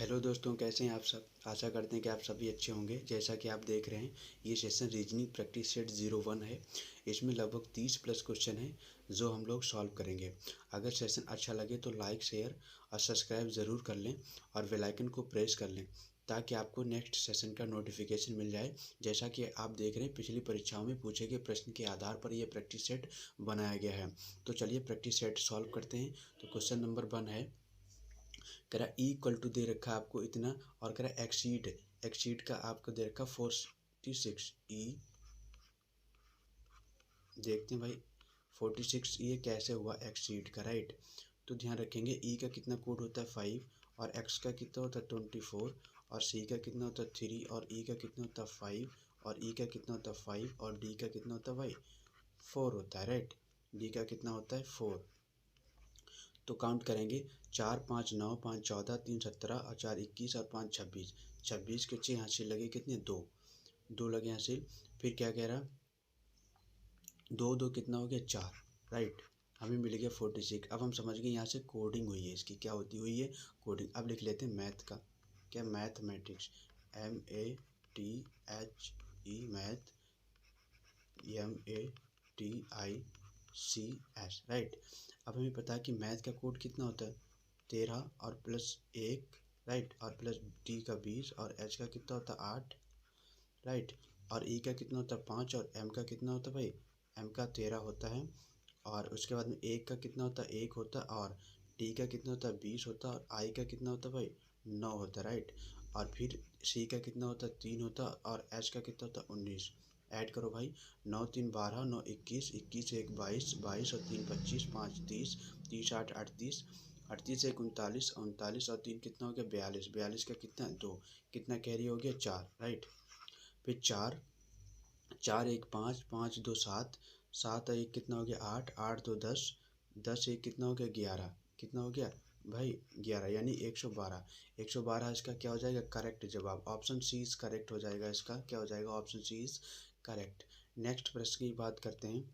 Hello दोस्तों, कैसे हैं आप सब। आशा करते हैं कि आप सभी अच्छे होंगे। जैसा कि आप देख रहे हैं, ये सेशन रीजनिंग प्रैक्टिस सेट 01 है। इसमें लगभग 30 प्लस क्वेश्चन हैं जो हम लोग सॉल्व करेंगे। अगर सेशन अच्छा लगे तो लाइक, शेयर और सब्सक्राइब ज़रूर कर लें और बेल आइकन को प्रेस कर लें ताकि आपको नेक्स्ट सेशन का नोटिफिकेशन मिल जाए। जैसा कि आप देख रहे हैं, पिछली परीक्षाओं में पूछे गए प्रश्न के आधार पर यह प्रैक्टिस सेट बनाया गया है। तो चलिए प्रैक्टिस सेट सॉल्व करते हैं। तो क्वेश्चन नंबर 1 है, कह रहा ई इक्वल टू दे रखा है आपको इतना, और कह रहा एक्सीड का आपको दे रखा 46 ई। देखते हैं भाई 46 ये कैसे हुआ एक्सीड का, राइट। तो ध्यान रखेंगे ई का कितना कोड होता है 5, और एक्स का कितना होता है 24, और सी का कितना होता है 3, और ई का कितना होता है 5, और ई का कितना होता है 5, और डी का कितना होता है भाई 4 होता है, राइट। डी का कितना होता है 4। तो काउंट करेंगे 4 5 9 5 14 3 17 और 4 21 और 5 26। 26 के 6 हासिल लगे कितने, 2 लगे हासिल। फिर क्या कह रहा, 2 कितना हो गया 4, राइट। हमें मिल गया 46। अब हम समझ गए यहाँ से कोडिंग हुई है इसकी, क्या होती हुई है कोडिंग। अब लिख लेते हैं मैथ का, क्या mathematics, MATHE math, MATICS, right. अब हमें पता है कि मैथ का कोड कितना होता है 13 और प्लस 1, राइट, और प्लस डी का 20, और एच का कितना होता है 8, राइट, और ई का कितना होता है 5, और एम का कितना होता है भाई, एम का 13 होता है, और उसके बाद में एक का कितना होता है 1 होता है, और टी का कितना होता है 20 होता है, और आई का कितना होता है भाई 9 होता है, राइट। और फिर सी का कितना होता है 3 होता है, और एच का कितना होता है 19। ऐड करो भाई, 9 3 12, 9 21, 21 1 22, 22 और 3 25, 5 30, 30 8 38, 38 1 39, 39 और 3 कितना हो गया 42, 42 का कितना 2, कितना कैरी हो गया 4, राइट। फिर 4 4 1 5, 5 2 7, 7 1 कितना हो गया 8, 8 2 10, 10 1 कितना हो गया 11, कितना हो गया भाई 11, यानी 112। 112 इसका क्या हो जाएगा करेक्ट जवाब, ऑप्शन सी इज करेक्ट हो जाएगा। इसका क्या हो जाएगा, option C is correct. Next प्रश्न की बात करते हैं।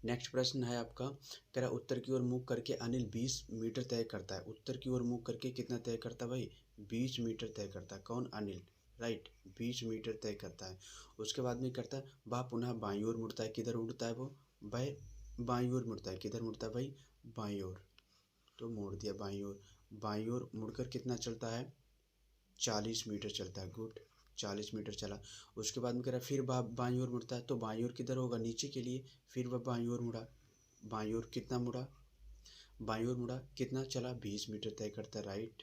नेक्स्ट प्रश्न है आपका, कह रहा उत्तर की ओर मुख करके अनिल 20 मीटर तय करता है। उत्तर की ओर मुख करके कितना तय करता है भाई, 20 मीटर तय करता है। कौन, अनिल, राइट, 20 मीटर तय करता है। उसके बाद में करता है वह पुनः बाईं ओर मुड़ता है। किधर उड़ता है वो भाई, बाईं ओर मुड़ता है। किधर मुड़ता है भाई, बाईं ओर। तो मोड़ दिया बाईं ओर। बाईं ओर मुड़कर कितना चलता है 40 मीटर चलता है, गुड, 40 मीटर चला। उसके बाद में कह रहा फिर बाईं ओर मुड़ता है, तो बाईं ओर किधर होगा, नीचे के लिए। फिर वह बाईं ओर मुड़ा, बाईं ओर कितना मुड़ा, बाईं ओर मुड़ा, कितना चला 20 मीटर तय करता है, राइट,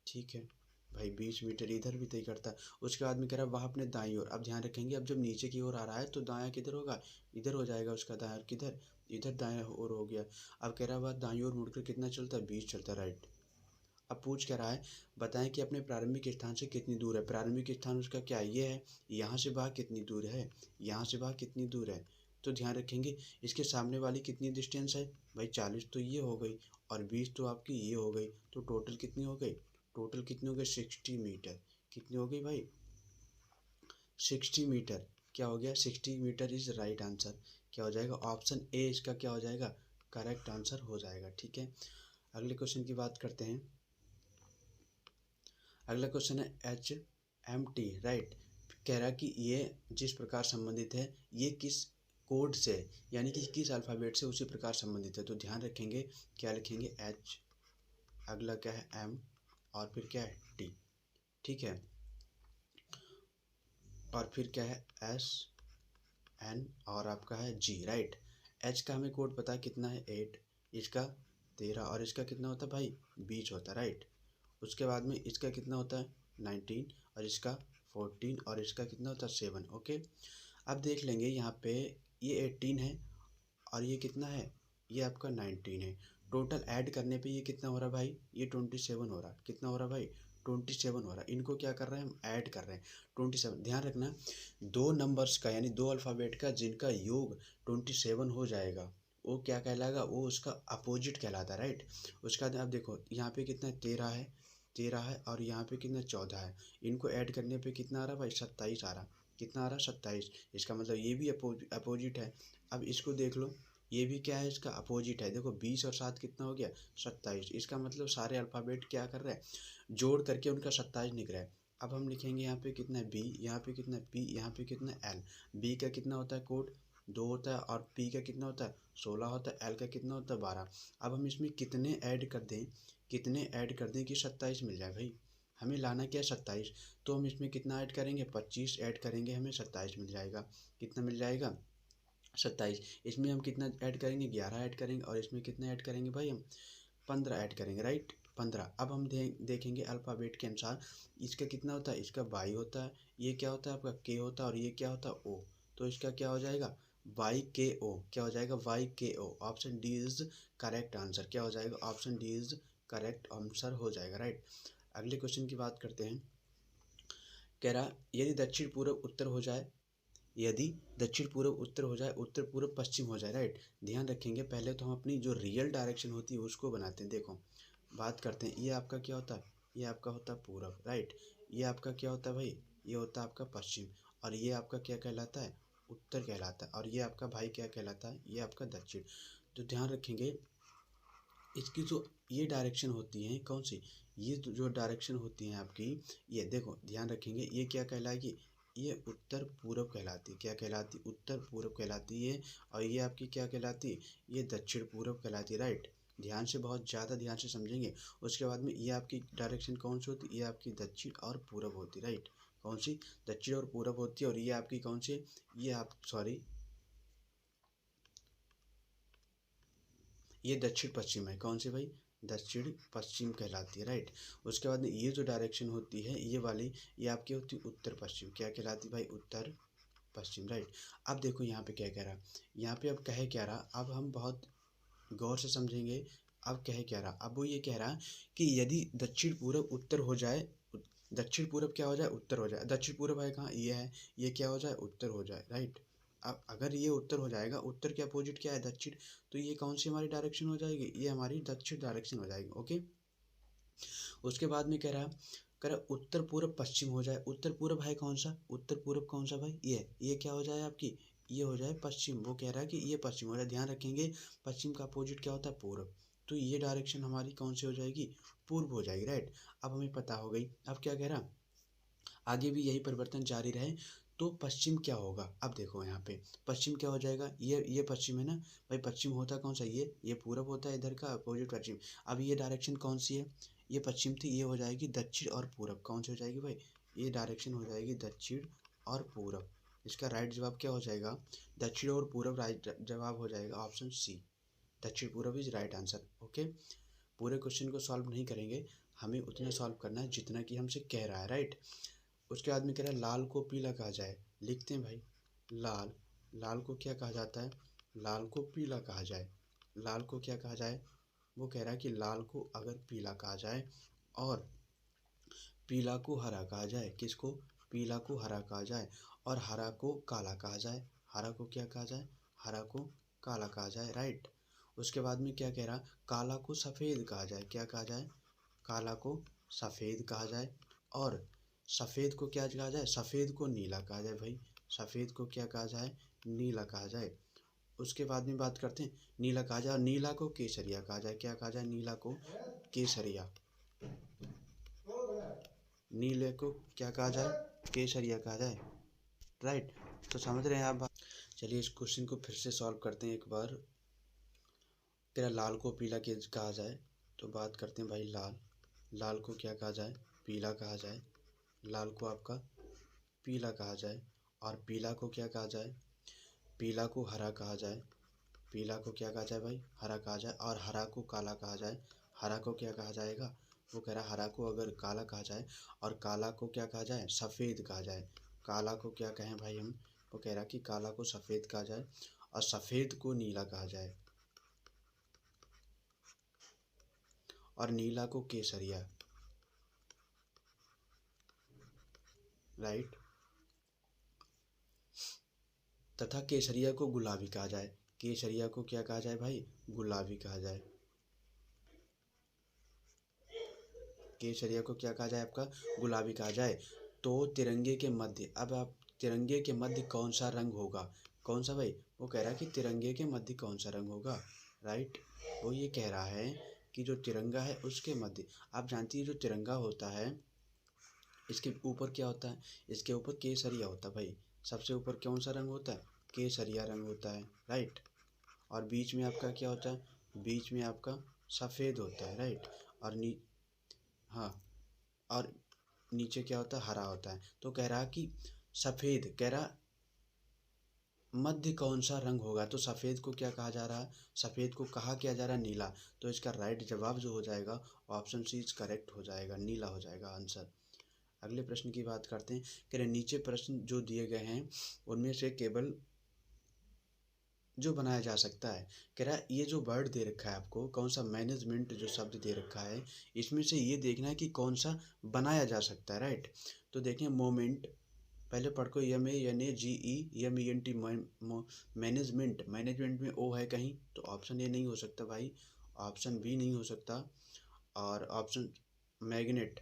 ठीक है भाई 20 मीटर इधर भी तय करता है। उसके बाद में कह रहा वह अपने दाईं ओर, अब ध्यान रखेंगे, अब जब नीचे की ओर आ रहा है तो दायां किधर होगा, इधर हो जाएगा उसका दायां, किधर, इधर दायां ओर हो गया। अब कह रहा वह दाईं ओर मुड़कर कितना चलता है 20 चलता है, राइट। अब पूछ क्या रहा है, बताएं कि अपने प्रारंभिक स्थान से कितनी दूर है। प्रारंभिक स्थान उसका क्या ये है, यहाँ से वह कितनी दूर है, यहाँ से वह कितनी दूर है। तो ध्यान रखेंगे इसके सामने वाली कितनी डिस्टेंस है भाई, 40 तो ये हो गई, और 20 तो आपकी ये हो गई, तो टोटल कितनी हो गई, टोटल कितनी हो गई 60 मीटर। कितनी हो गई भाई 60 मीटर। क्या हो गया 60 मीटर इज राइट आंसर। क्या हो जाएगा, ऑप्शन ए इसका क्या हो जाएगा, करेक्ट आंसर हो जाएगा, ठीक है। अगले क्वेश्चन की बात करते हैं। अगला क्वेश्चन है HMT, राइट। कह रहा कि ये जिस प्रकार संबंधित है ये किस कोड से, यानी कि किस अल्फ़ाबेट से उसी प्रकार संबंधित है। तो ध्यान रखेंगे क्या लिखेंगे H, अगला क्या है M, और फिर क्या है T, ठीक है, और फिर क्या है SN, और आपका है G, राइट। H का हमें कोड पता है कितना है 8, इसका 13, और इसका कितना होता है भाई 20 होता है, राइट। उसके बाद में इसका कितना होता है 19, और इसका 14, और इसका कितना होता है 7, ओके। अब देख लेंगे यहाँ पे ये 18 है, और ये कितना है, ये आपका 19 है। टोटल ऐड करने पे ये कितना हो रहा है भाई, ये 27 हो रहा है। कितना हो रहा है भाई 27 हो रहा है। इनको क्या कर रहे हैं हम, ऐड कर रहे हैं 27। ध्यान रखना, दो नंबर्स का यानी दो अल्फ़ाबेट का जिनका योग 27 हो जाएगा वो क्या कहलाएगा, वो उसका अपोजिट कहलाता है, राइट। उसका अब देखो यहाँ पे कितना 13 है, 13 है, और यहाँ पे कितना 14 है। इनको ऐड करने पे कितना आ रहा भाई 27 आ रहा। कितना आ रहा 27, इसका मतलब ये भी अपोजिट है। अब इसको देख लो, ये भी क्या है, इसका अपोजिट है। देखो 20 और 7 कितना हो गया, 27। इसका मतलब सारे अल्फ़ाबेट क्या कर रहा है, जोड़ करके उनका 27 निकल रहा है। अब हम लिखेंगे यहाँ पे कितना है बी, यहाँ पे कितना है पी, यहाँ पे कितना है एल। बी का कितना होता है कोड 2 होता है, और पी का कितना होता है 16 होता है, एल का कितना होता है 12। अब हम इसमें कितने ऐड कर दें, कितने ऐड कर दें कि 27 मिल जाए भाई, हमें लाना क्या है 27। तो हम इसमें कितना ऐड करेंगे, 25 ऐड करेंगे, हमें 27 मिल जाएगा। कितना मिल जाएगा 27। इसमें हम कितना ऐड करेंगे, 11 ऐड करेंगे, और इसमें कितना ऐड करेंगे भाई हम 15 ऐड करेंगे, राइट 15। अब हम देखेंगे अल्फ़ाबेट के अनुसार इसका कितना होता है, इसका वाई होता है, ये क्या होता है आपका के होता है, और ये क्या होता है ओ। तो इसका क्या हो जाएगा वाई के ओ, क्या हो जाएगा Y K O. Option D is correct answer, क्या हो जाएगा option D is correct answer हो जाएगा, राइट। अगले क्वेश्चन की बात करते हैं। कह रहा यदि दक्षिण पूर्व उत्तर हो जाए, यदि दक्षिण पूर्व उत्तर हो जाए, उत्तर पूर्व पश्चिम हो जाए, राइट। ध्यान रखेंगे, पहले तो हम अपनी जो रियल डायरेक्शन होती है उसको बनाते हैं। देखो बात करते हैं, ये आपका क्या होता है, ये आपका होता है पूरब, राइट। ये आपका क्या होता है भाई, ये होता है आपका पश्चिम, और ये आपका क्या कहलाता है उत्तर कहलाता है, और ये आपका भाई क्या कहलाता है, ये आपका दक्षिण। तो ध्यान रखेंगे इसकी जो ये डायरेक्शन होती हैं कौन सी, ये जो डायरेक्शन होती हैं आपकी, ये देखो ध्यान रखेंगे, ये क्या कहलाएगी, ये उत्तर पूर्व कहलाती है। क्या कहलाती, उत्तर पूर्व कहलाती है। और ये आपकी क्या कहलाती, ये दक्षिण पूर्व कहलाती है, राइट। ध्यान से, बहुत ज़्यादा ध्यान से समझेंगे। उसके बाद में ये आपकी डायरेक्शन कौन सी होती है, ये आपकी दक्षिण और पूर्व होती है, राइट। कौन सी, दक्षिण और पूर्व होती है। और ये आपकी कौन सी, ये आप सॉरी, ये दक्षिण पश्चिम है। कौन सी भाई, दक्षिण पश्चिम कहलाती है, राइट। उसके बाद में ये जो डायरेक्शन होती है ये वाली, ये आपकी होती है उत्तर पश्चिम। क्या कहलाती भाई, उत्तर पश्चिम, राइट। अब देखो यहाँ पे क्या कह रहा, यहाँ पे अब कहे क्या रहा, अब हम बहुत गौर से समझेंगे। अब कहे क्या रहा, अब वो ये कह रहा कि यदि दक्षिण पूर्व उत्तर हो जाए, दक्षिण पूर्व क्या हो जाए, उत्तर हो जाए। दक्षिण पूर्व है कहाँ, ये है, ये क्या हो जाए उत्तर हो जाए, राइट। अब अगर ये उत्तर हो जाएगा, उत्तर के अपोजिट क्या है दक्षिण, तो ये कौन सी हमारी डायरेक्शन हो जाएगी, ये हमारी दक्षिण डायरेक्शन हो जाएगी, ओके। उसके बाद में कह रहा उत्तर पूर्व पश्चिम हो जाए। उत्तर पूर्व है कौन सा, उत्तर पूर्व कौन सा भाई, ये क्या हो जाए आपकी, ये हो जाए पश्चिम। वो कह रहा है कि ये पश्चिम हो जाए। ध्यान रखेंगे पश्चिम का अपोजिट क्या होता है, पूर्व। तो ये डायरेक्शन हमारी कौन सी हो जाएगी, पूर्व हो जाएगी, राइट। अब हमें पता हो गई। अब क्या कह रहा, आगे भी यही परिवर्तन जारी रहे तो पश्चिम क्या होगा। अब देखो यहाँ पे पश्चिम क्या हो जाएगा, ये पश्चिम है ना भाई। पश्चिम होता कौन सा, ये पूरब होता है, इधर का अपोजिट पश्चिम। अब ये डायरेक्शन कौन सी है, ये पश्चिम थी, ये हो जाएगी दक्षिण और पूरब। कौन सी हो जाएगी भाई, ये डायरेक्शन हो जाएगी दक्षिण और पूरब। इसका राइट जवाब क्या हो जाएगा, दक्षिण और पूरब राइट जवाब हो जाएगा ऑप्शन सी, दक्षिण पूरब इज राइट आंसर, ओके। पूरे क्वेश्चन को सॉल्व नहीं करेंगे, हमें उतना सॉल्व करना है जितना कि हमसे कह रहा है, राइट। उसके बाद में कह रहा है लाल को पीला कहा जाए। लिखते हैं भाई, लाल, लाल को क्या कहा जाता है, लाल को पीला कहा जाए। लाल को क्या कहा जाए, वो कह रहा है कि लाल को अगर पीला कहा जाए और पीला को हरा कहा जाए। किसको, पीला को हरा कहा जाए और हरा को काला कहा जाए। हरा को क्या कहा जाए, हरा को काला कहा जाए, राइट। उसके बाद में क्या कह रहा, काला को सफ़ेद कहा जाए। क्या कहा जाए, काला को सफ़ेद कहा जाए, और सफ़ेद को क्या कहा जाए, सफ़ेद को नीला कहा जाए भाई। सफ़ेद को क्या कहा जाए, नीला कहा जाए। उसके बाद में बात करते हैं, नीला कहा जाए और नीला को केसरिया कहा जाए। क्या कहा जाए, नीला को केसरिया, नीले को क्या कहा जाए, केसरिया कहा जाए, राइट। तो समझ रहे हैं आप बात। चलिए इस क्वेश्चन को फिर से सॉल्व करते हैं एक बार। तेरा लाल को पीला के कहा जाए, तो बात करते हैं भाई लाल, लाल को क्या कहा जाए, पीला कहा जाए। लाल को आपका पीला कहा जाए, और पीला को क्या कहा जाए, पीला को हरा कहा जाए। पीला को क्या कहा जाए भाई, हरा कहा जाए, और हरा को काला कहा जाए। हरा को क्या कहा जाएगा, वो कह रहा है हरा को अगर काला कहा जाए और काला को क्या कहा जाए, सफ़ेद कहा जाए। काला को क्या कहें भाई हम, वो कह रहा कि काला को सफ़ेद कहा जाए और सफ़ेद को नीला कहा जाए और नीला को केसरिया, राइट। तथा केसरिया को गुलाबी कहा जाए। केसरिया को क्या कहा जाए भाई, गुलाबी कहा जाए। केसरिया को क्या कहा जाए, आपका गुलाबी कहा जाए। तो तिरंगे के मध्य, अब आप तिरंगे के मध्य कौन सा रंग होगा, कौन सा भाई, वो कह रहा है कि तिरंगे के मध्य कौन सा रंग होगा, राइट। वो ये कह रहा है कि जो तिरंगा है उसके मध्य, आप जानती है जो तिरंगा होता है इसके ऊपर क्या होता है, इसके ऊपर केसरिया होता है भाई। सबसे ऊपर कौन सा रंग होता है, केसरिया रंग होता है, राइट। और बीच में आपका क्या होता है, बीच में आपका सफ़ेद होता है, राइट। और हाँ, और नीचे क्या होता है, हरा होता है। तो कह रहा कि सफ़ेद, कह रहा मध्य कौन सा रंग होगा, तो सफ़ेद को क्या कहा जा रहा है, सफ़ेद को कहा क्या जा रहा है, नीला। तो इसका राइट जवाब जो हो जाएगा ऑप्शन सी इज करेक्ट हो जाएगा, नीला हो जाएगा आंसर। अगले प्रश्न की बात करते हैं। कह रहे नीचे प्रश्न जो दिए गए हैं उनमें से केवल जो बनाया जा सकता है, कह रहा है ये जो वर्ड दे रखा है आपको, कौन सा मैनेजमेंट जो शब्द दे रखा है, इसमें से ये देखना है कि कौन सा बनाया जा सकता है, राइट। तो देखें मोमेंट, पहले पढ़ को MANAGEMENT, मैनेजमेंट, मैनेजमेंट में ओ है कहीं, तो ऑप्शन ए नहीं हो सकता भाई, ऑप्शन बी नहीं हो सकता, और ऑप्शन मैग्नेट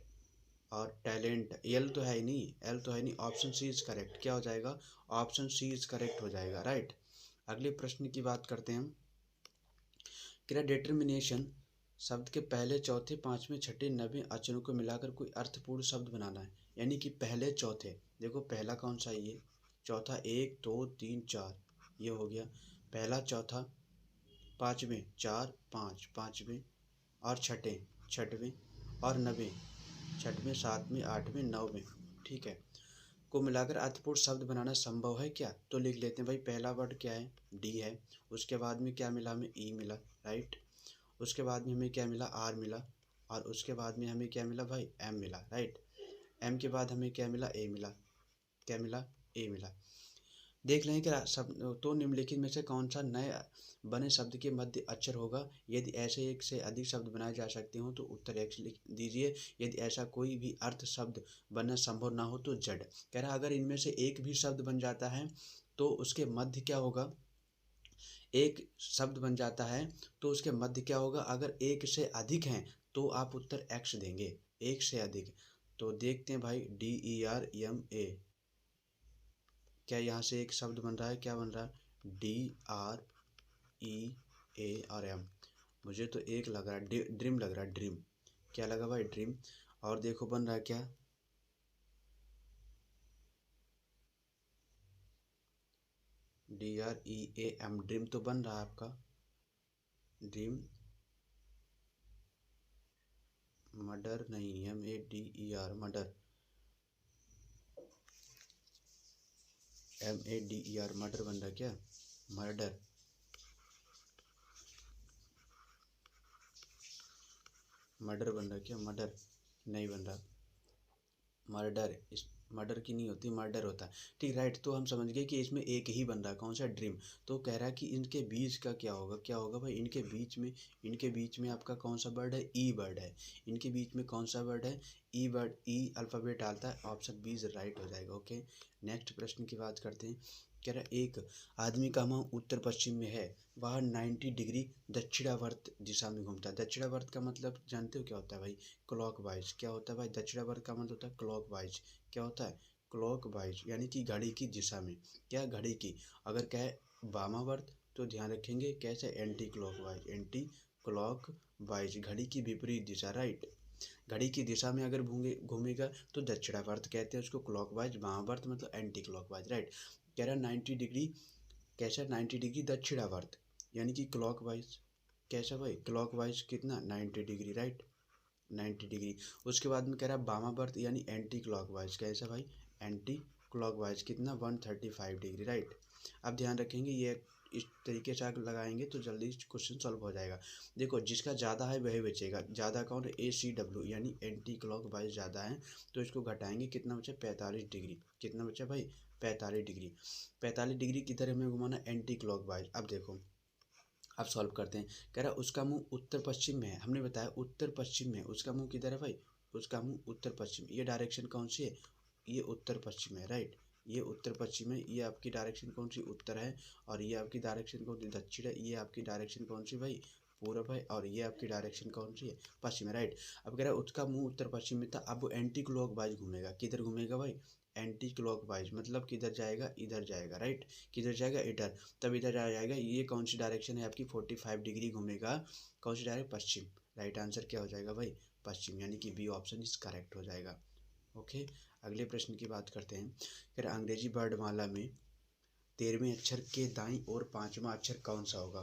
और टैलेंट, एल तो है ही नहीं, एल तो है नहीं, ऑप्शन सी इज करेक्ट, क्या हो जाएगा, ऑप्शन सी इज करेक्ट हो जाएगा, राइट। अगले प्रश्न की बात करते हैं हम। क्या डिटर्मिनेशन शब्द के पहले, चौथे, पांचवें, छठे, नवें अक्षरों को मिलाकर कोई अर्थपूर्ण शब्द बनाना है, यानी कि पहले चौथे, देखो पहला कौन सा है ये, चौथा, एक दो तीन चार, ये हो गया पहला, चौथा, पाँचवें, चार पाँच, पाँचवें, और छठे, छठवें, और नवें, छठवें, सातवें, आठवें, नौवें, ठीक है, को मिलाकर अर्थपूर्ण शब्द बनाना संभव है क्या, तो लिख लेते हैं भाई। पहला वर्ड क्या है, डी है। उसके बाद में क्या मिला, हमें ई मिला, राइट। उसके बाद में हमें क्या मिला, आर मिला। और उसके बाद में हमें क्या मिला भाई, एम मिला, राइट। एम के बाद हमें क्या मिला, ए मिला, क्या मिला, ए मिला। देख लें कि शब्द तो निम्नलिखित में से कौन सा नए बने शब्द के मध्य अक्षर होगा। यदि ऐसे एक से अधिक शब्द बनाए जा सकते हो तो उत्तर एक्स लिख दीजिए। यदि ऐसा कोई भी अर्थ शब्द बनना संभव ना हो तो जड़। कह रहा अगर इनमें से एक भी शब्द बन जाता है तो उसके मध्य क्या होगा, एक शब्द बन जाता है तो उसके मध्य क्या होगा, अगर एक से अधिक हैं तो आप उत्तर एक्स देंगे, एक से अधिक। तो देखते हैं भाई, DERMA, क्या यहाँ से एक शब्द बन रहा है, क्या बन रहा है, DREAM। मुझे तो एक लग रहा है, ड्रीम लग रहा है, ड्रीम, क्या लगा भाई, ड्रीम। और देखो बन रहा है क्या, DREAM, ड्रीम तो बन रहा है आपका, ड्रीम, मर्डर नहीं, MADER, मर्डर, MADER, मर्डर बन रहा है क्या, मर्डर, मर्डर बन रहा है क्या, मर्डर नहीं बन रहा, मर्डर, इस मर्डर की नहीं होती, मर्डर होता है, ठीक, राइट। तो हम समझ गए कि इसमें एक ही बन रहा है, कौन सा, ड्रीम। तो कह रहा है कि इनके बीच का क्या होगा, क्या होगा भाई, इनके बीच में आपका कौन सा वर्ड है, ई वर्ड है। इनके बीच में कौन सा वर्ड है, ई वर्ड, ई अल्फ़ाबेट डालता है, ऑप्शन बी राइट हो जाएगा, ओके। नेक्स्ट प्रश्न की बात करते हैं। कह रहा है एक आदमी का मुंह उत्तर पश्चिम में है, वह 90 डिग्री दक्षिणावर्त दिशा में घूमता है। दक्षिणावर्त का मतलब जानते हो क्या होता है भाई, क्लॉक वाइज। क्या होता है भाई, दक्षिणावर्त का मतलब होता है क्लॉक वाइज। क्या होता है, क्लॉक वाइज, यानी कि घड़ी की दिशा में, क्या घड़ी की। अगर कहे वामावर्त तो ध्यान रखेंगे कैसे, anti clock wise, anti clock wise, घड़ी की विपरीत दिशा, राइट। घड़ी की दिशा में अगर घूमेगा तो दक्षिणावर्त कहते हैं उसको, क्लॉक वाइज, वामावर्त मतलब एंटी क्लॉक वाइज, राइट। कह रहा 90 डिग्री, कैसा, 90 डिग्री दक्षिणावर्त, यानी कि क्लॉक वाइज, कैसा भाई, क्लॉक वाइज कितना, 90 डिग्री, राइट, 90 डिग्री। उसके बाद में कह रहा है वामावर्त यानी एंटी क्लॉक वाइज, कैसा भाई, एंटी क्लॉक वाइज कितना, 135 डिग्री, राइट। अब ध्यान रखेंगे ये इस तरीके से अगर लगाएंगे तो जल्दी क्वेश्चन सॉल्व हो जाएगा। देखो जिसका ज़्यादा है वही बचेगा, ज़्यादा कौन है, ACW, यानी एंटी क्लॉक वाइज ज़्यादा है, तो इसको घटाएंगे, कितना बचा, 45 डिग्री, कितना बचा भाई, 45 डिग्री। 45 डिग्री किधर हमें घुमाना, एंटी क्लॉक वाइज। अब देखो, अब सॉल्व करते हैं। कह रहा है उसका मुंह उत्तर पश्चिम में है, हमने बताया उत्तर पश्चिम में, उसका मुंह किधर है भाई, उसका मुंह उत्तर पश्चिम, ये डायरेक्शन कौन सी है, ये उत्तर पश्चिम है, राइट। ये उत्तर पश्चिम है, ये आपकी डायरेक्शन कौन सी, उत्तर है। और ये आपकी डायरेक्शन कौन सी, दक्षिण है। ये आपकी डायरेक्शन कौन सी भाई, पूरब है। और ये आपकी डायरेक्शन कौन सी है, पश्चिम है, राइट। अब कह रहा है उसका मुंह उत्तर पश्चिम में था, अब वो एंटी क्लॉक वाइज घूमेगा, किधर घूमेगा भाई, एंटी क्लॉकवाइज, मतलब किधर जाएगा, इधर जाएगा, राइट, किधर जाएगा, इधर, तब इधर आ जाएगा। ये कौन सी डायरेक्शन है आपकी, 45 डिग्री घूमेगा, कौन सी डायरेक्शन, पश्चिम। राइट आंसर क्या हो जाएगा भाई, पश्चिम, यानी कि बी ऑप्शन इज करेक्ट हो जाएगा। ओके, अगले प्रश्न की बात करते हैं। फिर अंग्रेजी वर्णमाला में 13वें अक्षर के दाईं ओर 5वां अक्षर कौन सा होगा।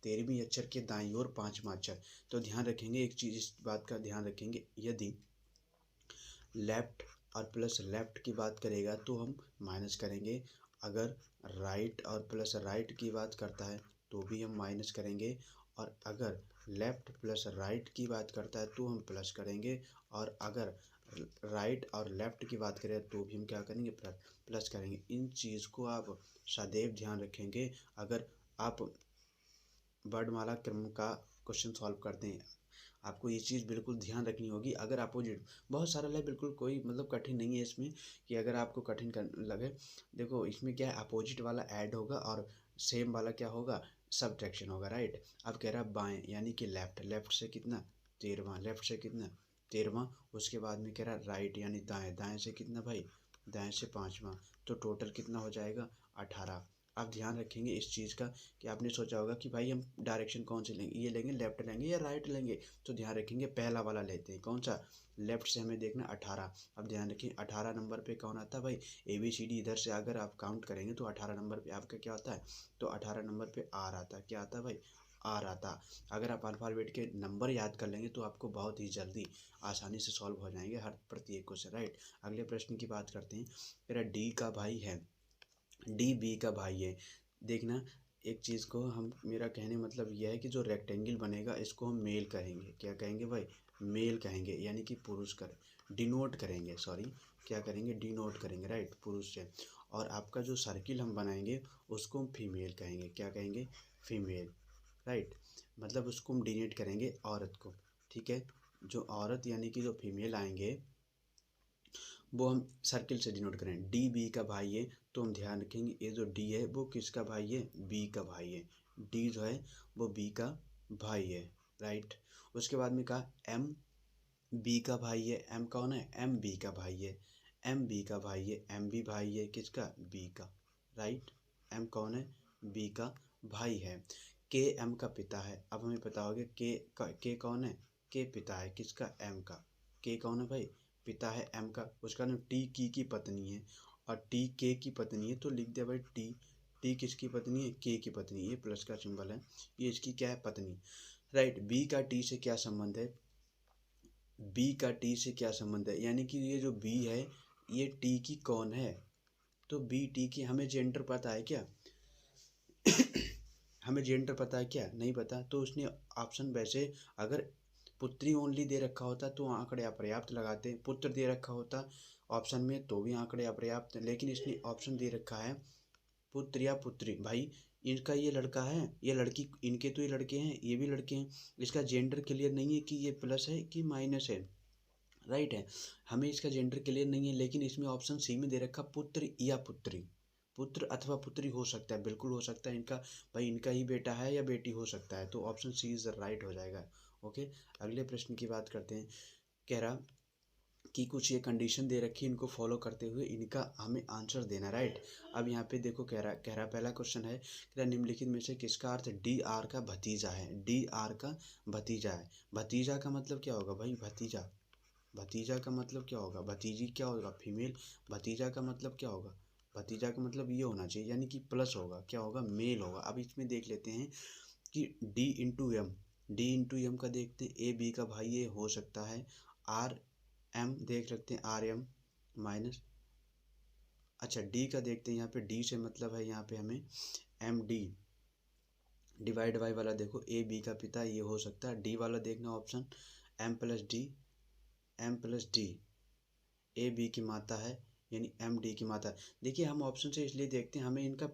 13वें अक्षर के दाईं ओर 5वां अक्षर, तो ध्यान रखेंगे एक चीज़, इस बात का ध्यान रखेंगे, यदि लेफ्ट और प्लस लेफ्ट की बात करेगा तो हम माइनस करेंगे, अगर राइट और प्लस राइट की बात करता है तो भी हम माइनस करेंगे, और अगर लेफ्ट प्लस राइट की बात करता है तो हम प्लस करेंगे, और अगर राइट और लेफ्ट की बात करें तो भी हम क्या करेंगे, प्लस करेंगे। इन चीज़ को आप सदैव ध्यान रखेंगे अगर आप वर्णमाला क्रम का क्वेश्चन सॉल्व करते हैं। आपको ये चीज़ बिल्कुल ध्यान रखनी होगी। अगर अपोजिट बहुत सारा है, बिल्कुल कोई मतलब कठिन नहीं है इसमें कि अगर आपको कठिन कर लगे, देखो इसमें क्या है, अपोजिट वाला ऐड होगा और सेम वाला क्या होगा, सब्ट्रैक्शन होगा, राइट। अब कह रहा है बाएं यानी कि लेफ्ट, लेफ्ट से कितना, 13वां, लेफ्ट से कितना, 13वां। उसके बाद में कह रहा है राइट यानी दाएं, दाएं से कितना भाई, दाएं से 5वां, तो टोटल कितना हो जाएगा, 18। आप ध्यान रखेंगे इस चीज़ का कि आपने सोचा होगा कि भाई हम डायरेक्शन कौन सी लेंगे, ये लेंगे, लेफ्ट लेंगे या राइट लेंगे, तो ध्यान रखेंगे पहला वाला लेते हैं, कौन सा, लेफ्ट से हमें देखना 18। अब ध्यान रखिए 18 नंबर पे कौन आता है भाई, ABCD, इधर से अगर आप काउंट करेंगे तो 18 नंबर पे आपका क्या आता है, तो 18 नंबर पे आर आता है, क्या आता है भाई, आर आता। अगर आप अल्फ़ाबेट के नंबर याद कर लेंगे तो आपको बहुत ही जल्दी आसानी से सॉल्व हो जाएंगे हर प्रत्येक क्वेश्चन, राइट। अगले प्रश्न की बात करते हैं। मेरा डी का भाई है, डी बी का भाई है। देखना एक चीज़ को हम, मेरा कहने मतलब यह है कि जो रेक्टेंगल बनेगा इसको हम मेल कहेंगे, क्या कहेंगे भाई, मेल कहेंगे, यानी कि पुरुष कर डिनोट करेंगे, सॉरी क्या करेंगे, डिनोट करेंगे, राइट, पुरुष से। और आपका जो सर्किल हम बनाएंगे उसको हम फीमेल कहेंगे, क्या कहेंगे, फीमेल, राइट, मतलब उसको हम डिनोट करेंगे औरत को, ठीक है। जो औरत यानी कि जो फीमेल आएंगे वो हम सर्किल से डिनोट करें। डी बी का भाई है तो हम ध्यान रखेंगे ये जो डी है वो किसका भाई है, बी का भाई है, डी जो है वो बी का भाई है, राइट। उसके बाद में कहा एम बी का भाई है, एम कौन है, एम बी का भाई है, एम बी का भाई है, एम भी भाई है किसका, बी का, राइट। एम कौन है, बी का भाई है। के एम का पिता है। अब हमें पता होगा के कौन है, के पिता है किसका, एम का, के कौन है भाई, पिता है एम का। उसका नाम टी की पत्नी है, और टी के की पत्नी है, तो लिख दिया भाई टी, टी किसकी पत्नी है, के की पत्नी, ये प्लस का सिंबल है, ये इसकी क्या है, पत्नी, राइट। बी का टी से क्या संबंध है, बी का टी से क्या संबंध है, यानी कि ये जो बी है ये टी की कौन है, तो बी टी की, हमें जेंडर पता है क्या, हमें जेंडर पता है क्या, नहीं पता, तो उसने ऑप्शन वैसे अगर पुत्री ओनली दे रखा होता तो आंकड़े अपर्याप्त लगाते, पुत्र दे रखा होता ऑप्शन में तो भी आंकड़े अपर्याप्त, लेकिन इसने ऑप्शन दे रखा है पुत्र या पुत्री, भाई इनका ये लड़का है, ये लड़की, इनके तो ये लड़के हैं, ये भी लड़के हैं, इसका जेंडर क्लियर नहीं है कि ये प्लस है कि माइनस है, राइट है। हमें इसका जेंडर क्लियर नहीं है, लेकिन इसमें ऑप्शन सी में दे रखा पुत्र या पुत्री, पुत्र अथवा पुत्री हो सकता है, बिल्कुल हो सकता है इनका, भाई इनका ही बेटा है या बेटी हो सकता है, तो ऑप्शन सी इज राइट हो जाएगा। ओके, अगले प्रश्न की बात करते हैं। कह रहा कि कुछ ये कंडीशन दे रखी है, इनको फॉलो करते हुए इनका हमें आंसर देना, राइट। अब यहाँ पे देखो कह रहा पहला क्वेश्चन है, कह रहा निम्नलिखित में से किसका अर्थ डी आर का भतीजा है, डी आर का भतीजा है। भतीजा का मतलब क्या होगा भाई, भतीजा, भतीजा का मतलब क्या होगा, भतीजी क्या होगा, फीमेल। भतीजा का मतलब क्या होगा, भतीजा का मतलब ये होना चाहिए, यानी कि प्लस होगा, क्या होगा, मेल होगा। अब इसमें देख लेते हैं कि D into M, D into M का देखते हैं, ए बी का भाई ये हो सकता है, आर एम देख सकते हैं, आर एम माइनस, अच्छा डी का देखते हैं, यहाँ पे डी से मतलब है यहाँ पे हमें एम डी, डिवाइड बाई वाला देखो ए बी का पिता ये हो सकता है, डी वाला देखना option M plus D, M plus D, A B की माता है यानी एम डी की माता है। देखिए हम ऑप्शन से इसलिए देखते हैं, हमें इनका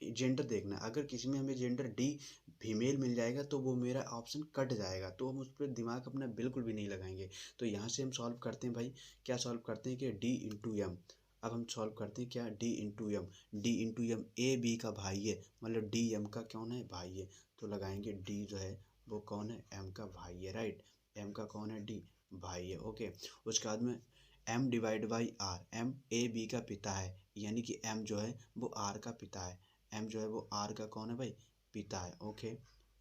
जेंडर देखना है, अगर किसी में हमें जेंडर डी फीमेल मिल जाएगा तो वो मेरा ऑप्शन कट जाएगा, तो हम उस पर दिमाग अपना बिल्कुल भी नहीं लगाएंगे। तो यहाँ से हम सॉल्व करते हैं भाई, क्या सॉल्व करते हैं कि डी इंटू एम। अब हम सॉल्व करते हैं क्या, D into M, D into M A B का भाई है, मतलब डी एम का कौन है, भाई है, तो लगाएंगे डी जो है वो कौन है, एम का भाई है, राइट। एम का कौन है, डी भाई है, ओके। उसके बाद में m divide by R, m A B का पिता है, यानी कि m जो है वो r का पिता है, m जो है वो r का कौन है भाई, पिता है। ओके,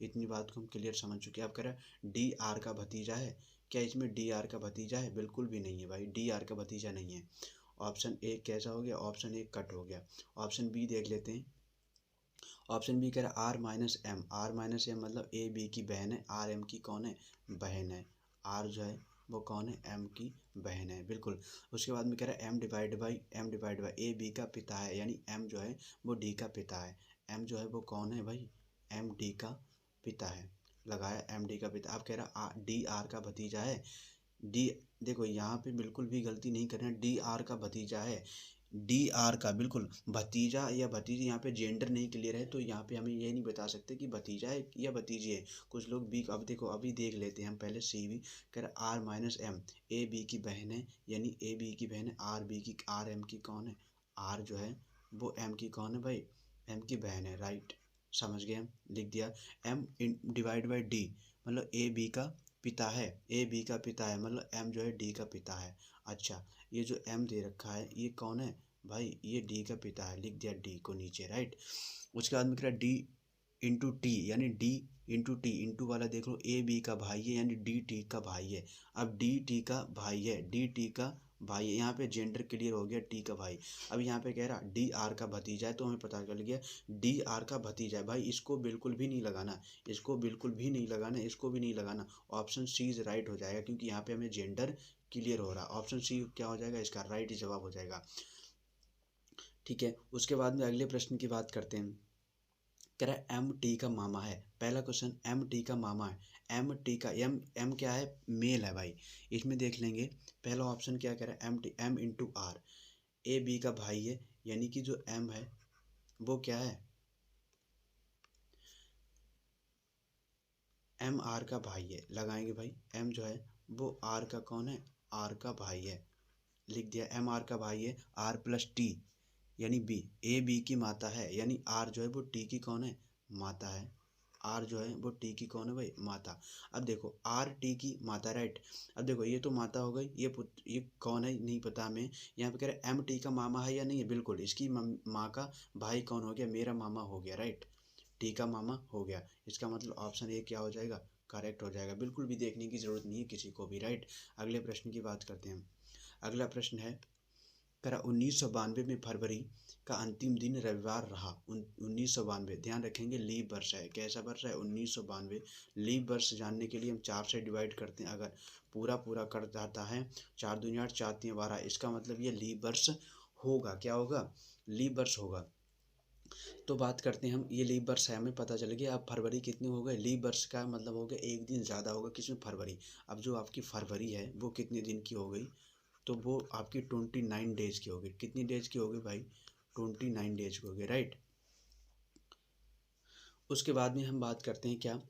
इतनी बात को हम क्लियर समझ चुके हैं। अब कह रहा है डी आर का भतीजा है, क्या इसमें डी आर का भतीजा है, बिल्कुल भी नहीं है भाई, डी आर का भतीजा नहीं है। ऑप्शन ए कैसा हो गया, ऑप्शन ए कट हो गया। ऑप्शन बी देख लेते हैं। ऑप्शन बी कह रहा है R minus M, R minus M मतलब ए बी की बहन है, आर एम की कौन है, बहन है। आर जो है वो कौन है, एम की बहन है, बिल्कुल। उसके बाद में कह रहा है M divide by A B का पिता है, यानी एम जो है वो डी का पिता है। एम जो है वो कौन है भाई, एम डी का पिता है, लगाया एम डी का पिता। अब कह रहा डी आर का भतीजा है, डी, देखो यहाँ पे बिल्कुल भी गलती नहीं करना, डी आर का भतीजा है, डी आर का, बिल्कुल भतीजा या भतीजी, यहाँ पे जेंडर नहीं क्लियर है तो यहाँ पे हमें ये नहीं बता सकते कि भतीजा है या भतीजी है। कुछ लोग बी, अब देखो अभी देख लेते हैं हम पहले सी बी। कह रहा R minus M, A B की बहन है, यानी ए बी की बहन है, आर बी की, आर एम की कौन है, आर जो है वो एम की कौन है भाई, एम की बहन है, राइट। समझ गए हम, लिख दिया। एम डिवाइड बाई डी मतलब ए बी का पिता है, ए बी का पिता है मतलब एम जो है डी का पिता है। अच्छा, ये जो एम दे रखा है ये कौन है भाई, ये डी का पिता है, लिख दिया डी को नीचे, राइट। उसके बाद में कह डी इंटू टी, यानी डी इंटू टी, इंटू वाला देख लो ए बी का भाई है, यानी डी टी का भाई है। अब डी टी का भाई है, डी टी का भाई है, यहाँ पे जेंडर क्लियर हो गया, टी का भाई। अब यहाँ पे कह रहा डी आर का भतीजा है, तो हमें पता चल गया डी आर का भतीजा है भाई, इसको बिल्कुल भी नहीं लगाना, इसको बिल्कुल भी नहीं लगाना, इसको भी नहीं लगाना। ऑप्शन सी इज राइट हो जाएगा, क्योंकि यहाँ पे हमें जेंडर क्लियर हो रहा है। ऑप्शन सी क्या हो जाएगा, इसका राइट जवाब हो जाएगा। ठीक है, उसके बाद में अगले प्रश्न की बात करते हैं। कह रहा है एम टी का मामा है, पहला क्वेश्चन, एम टी का मामा है, एम टी का, एम एम क्या है, मेल है भाई। इसमें देख लेंगे पहला ऑप्शन क्या कह रहा है, M T, M into R, A B का भाई है, यानी कि जो एम है वो क्या है, एम आर का भाई है, लगाएंगे भाई, एम जो है वो आर का कौन है, आर का भाई है, लिख दिया एम आर का भाई है। आर प्लस टी यानी बी, ए बी की माता है, यानी आर जो है वो टी की कौन है, माता है। आर जो है वो टी की कौन है भाई, माता। अब देखो आर टी की माता, राइट। अब देखो ये तो माता हो गई, ये ये कौन है नहीं पता हमें। यहाँ पे कह रहे एम टी का मामा है या नहीं है, बिल्कुल इसकी माँ का भाई कौन हो गया, मेरा मामा हो गया, राइट। टी का मामा हो गया, इसका मतलब ऑप्शन ए क्या हो जाएगा, करेक्ट हो जाएगा, बिल्कुल भी देखने की जरूरत नहीं है किसी को भी, राइट। अगले प्रश्न की बात करते हैं। अगला प्रश्न है, करा 1992 में फरवरी का अंतिम दिन रविवार रहा। 1992 ध्यान रखेंगे लीप वर्ष है, कैसा वर्ष है, 1992। लीप वर्ष जानने के लिए हम 4 से डिवाइड करते हैं, अगर पूरा पूरा कर जाता है 4 दूनी 8 4 3 12, इसका मतलब ये लीप वर्ष होगा, क्या होगा, लीप वर्ष होगा। तो बात करते हैं हम, ये लीप वर्ष है हमें पता चल गया। अब फरवरी कितने हो गए, लीप वर्ष का मतलब हो गया एक दिन ज़्यादा होगा, किसमें, फरवरी। अब जो आपकी फरवरी है वो कितने दिन की हो गई, तो वो आपकी 29 डेज की होगी। कितनी डेज की होगी भाई, 29 डेज की होगी, राइट। उसके बाद में हम बात करते हैं क्या,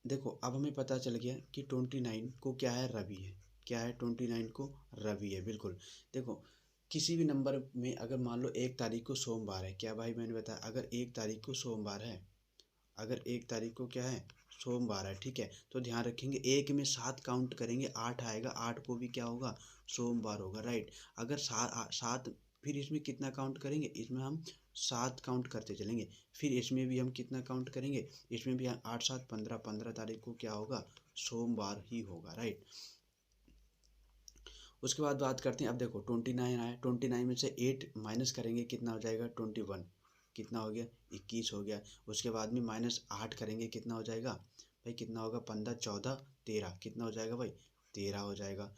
देखो अब हमें पता चल गया कि 29 को क्या है, रवि है, क्या है, 29 को रवि है, बिल्कुल। देखो किसी भी नंबर में अगर मान लो 1 तारीख को सोमवार है, क्या भाई मैंने बताया, अगर 1 तारीख को सोमवार है, अगर 1 तारीख को क्या है, सोमवार है, ठीक है, तो ध्यान रखेंगे एक में 7 काउंट करेंगे, 8 आएगा, 8 को भी क्या होगा, सोमवार होगा, राइट। अगर 7 फिर इसमें कितना काउंट करेंगे, इसमें हम 7 काउंट करते चलेंगे, फिर इसमें भी हम कितना काउंट करेंगे, इसमें भी 8 7 15, 15 तारीख को क्या होगा, सोमवार ही होगा, राइट। उसके बाद बात करते हैं, अब देखो 29 आया, 29 में से 8 माइनस करेंगे कितना हो जाएगा, 21, कितना हो गया, 21 हो गया। उसके बाद में -8 करेंगे कितना हो जाएगा भाई, कितना होगा, 15 14 13, कितना हो जाएगा भाई, 13 हो जाएगा।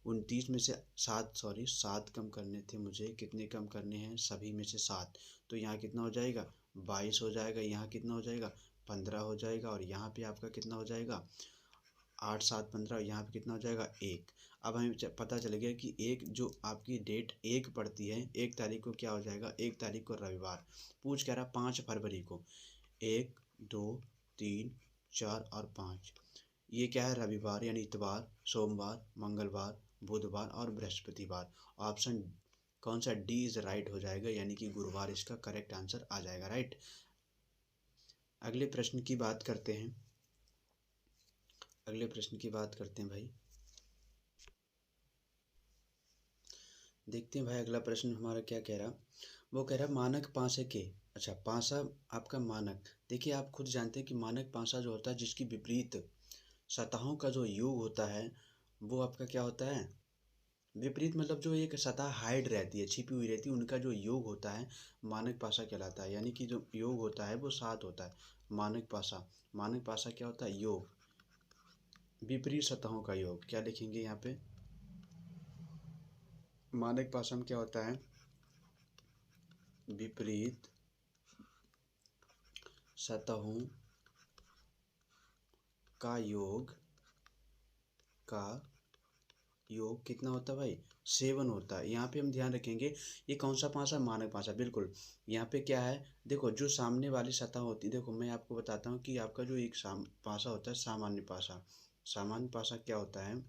29 में से 7, सॉरी 7 कम करने थे मुझे, कितने कम करने हैं, सभी में से 7, तो यहाँ कितना हो जाएगा, 22 हो जाएगा, यहाँ कितना हो जाएगा, 15 हो जाएगा, और यहाँ पे आपका कितना हो जाएगा, 8 7 15, यहाँ पे कितना हो जाएगा, 1। अब हमें पता चल गया कि एक जो आपकी डेट 1 पड़ती है, 1 तारीख को क्या हो जाएगा, 1 तारीख को रविवार। पूछ कह रहा 5 फरवरी को, 1 2 3 4 और 5, ये क्या है, रविवार यानी इतवार, सोमवार, मंगलवार, बुधवार और बृहस्पतिवार। ऑप्शन कौन सा, डी इज राइट हो जाएगा, यानी कि गुरुवार इसका करेक्ट आंसर आ जाएगा, राइट। अगले प्रश्न की बात करते हैं, अगले प्रश्न की बात करते हैं भाई। देखते हैं भाई अगला प्रश्न हमारा क्या कह रहा। वो कह रहा मानक पासे के, अच्छा पासा आपका मानक, देखिए आप खुद जानते हैं कि मानक पासा जो होता है जिसकी विपरीत सतहों का जो योग होता है वो आपका क्या होता है, विपरीत मतलब जो एक सतह हाइड रहती है, छिपी हुई रहती है, उनका जो योग होता है मानक पासा कहलाता है। यानी कि जो योग होता है वो 7 होता है। मानक पासा, मानक पासा क्या होता है, योग, विपरीत सतहों का योग। क्या लिखेंगे यहाँ पे, मानक पासा में क्या होता है, विपरीत सतहों का योग, का योग कितना होता है भाई, 7 होता है। यहाँ पे हम ध्यान रखेंगे ये कौन सा पासा, मानक पासा, बिल्कुल। यहाँ पे क्या है, देखो जो सामने वाली सतह होती है, देखो मैं आपको बताता हूँ कि आपका जो एक पासा होता है सामान्य पासा, सामान्य पासा क्या होता है,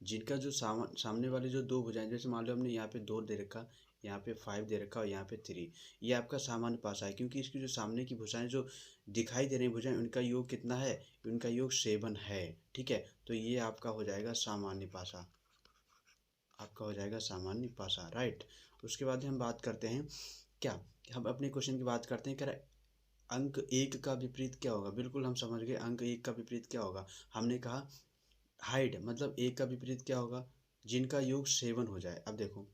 जिनका जो सामने वाले जो दो भुजाएं, जैसे मान लो हमने यहाँ पे 2 दे रखा, यहाँ पे 5 दे रखा और यहाँ पे 3, ये आपका सामान्य पासा है। क्योंकि इसकी जो सामने की भुजाएं जो दिखाई दे रही भुजाएं, उनका योग कितना है, उनका योग 7 है। ठीक है, तो ये आपका हो जाएगा सामान्य पासा, आपका हो जाएगा सामान्य पासा, राइट। उसके बाद हम बात करते हैं क्या, हम अपने क्वेश्चन की बात करते हैं, कह रहा अंक 1 का विपरीत क्या होगा। बिल्कुल हम समझ गए, अंक 1 का विपरीत क्या होगा, हमने कहा हाइड, मतलब 1 का विपरीत क्या होगा, जिनका योग 7 हो जाए। अब देखो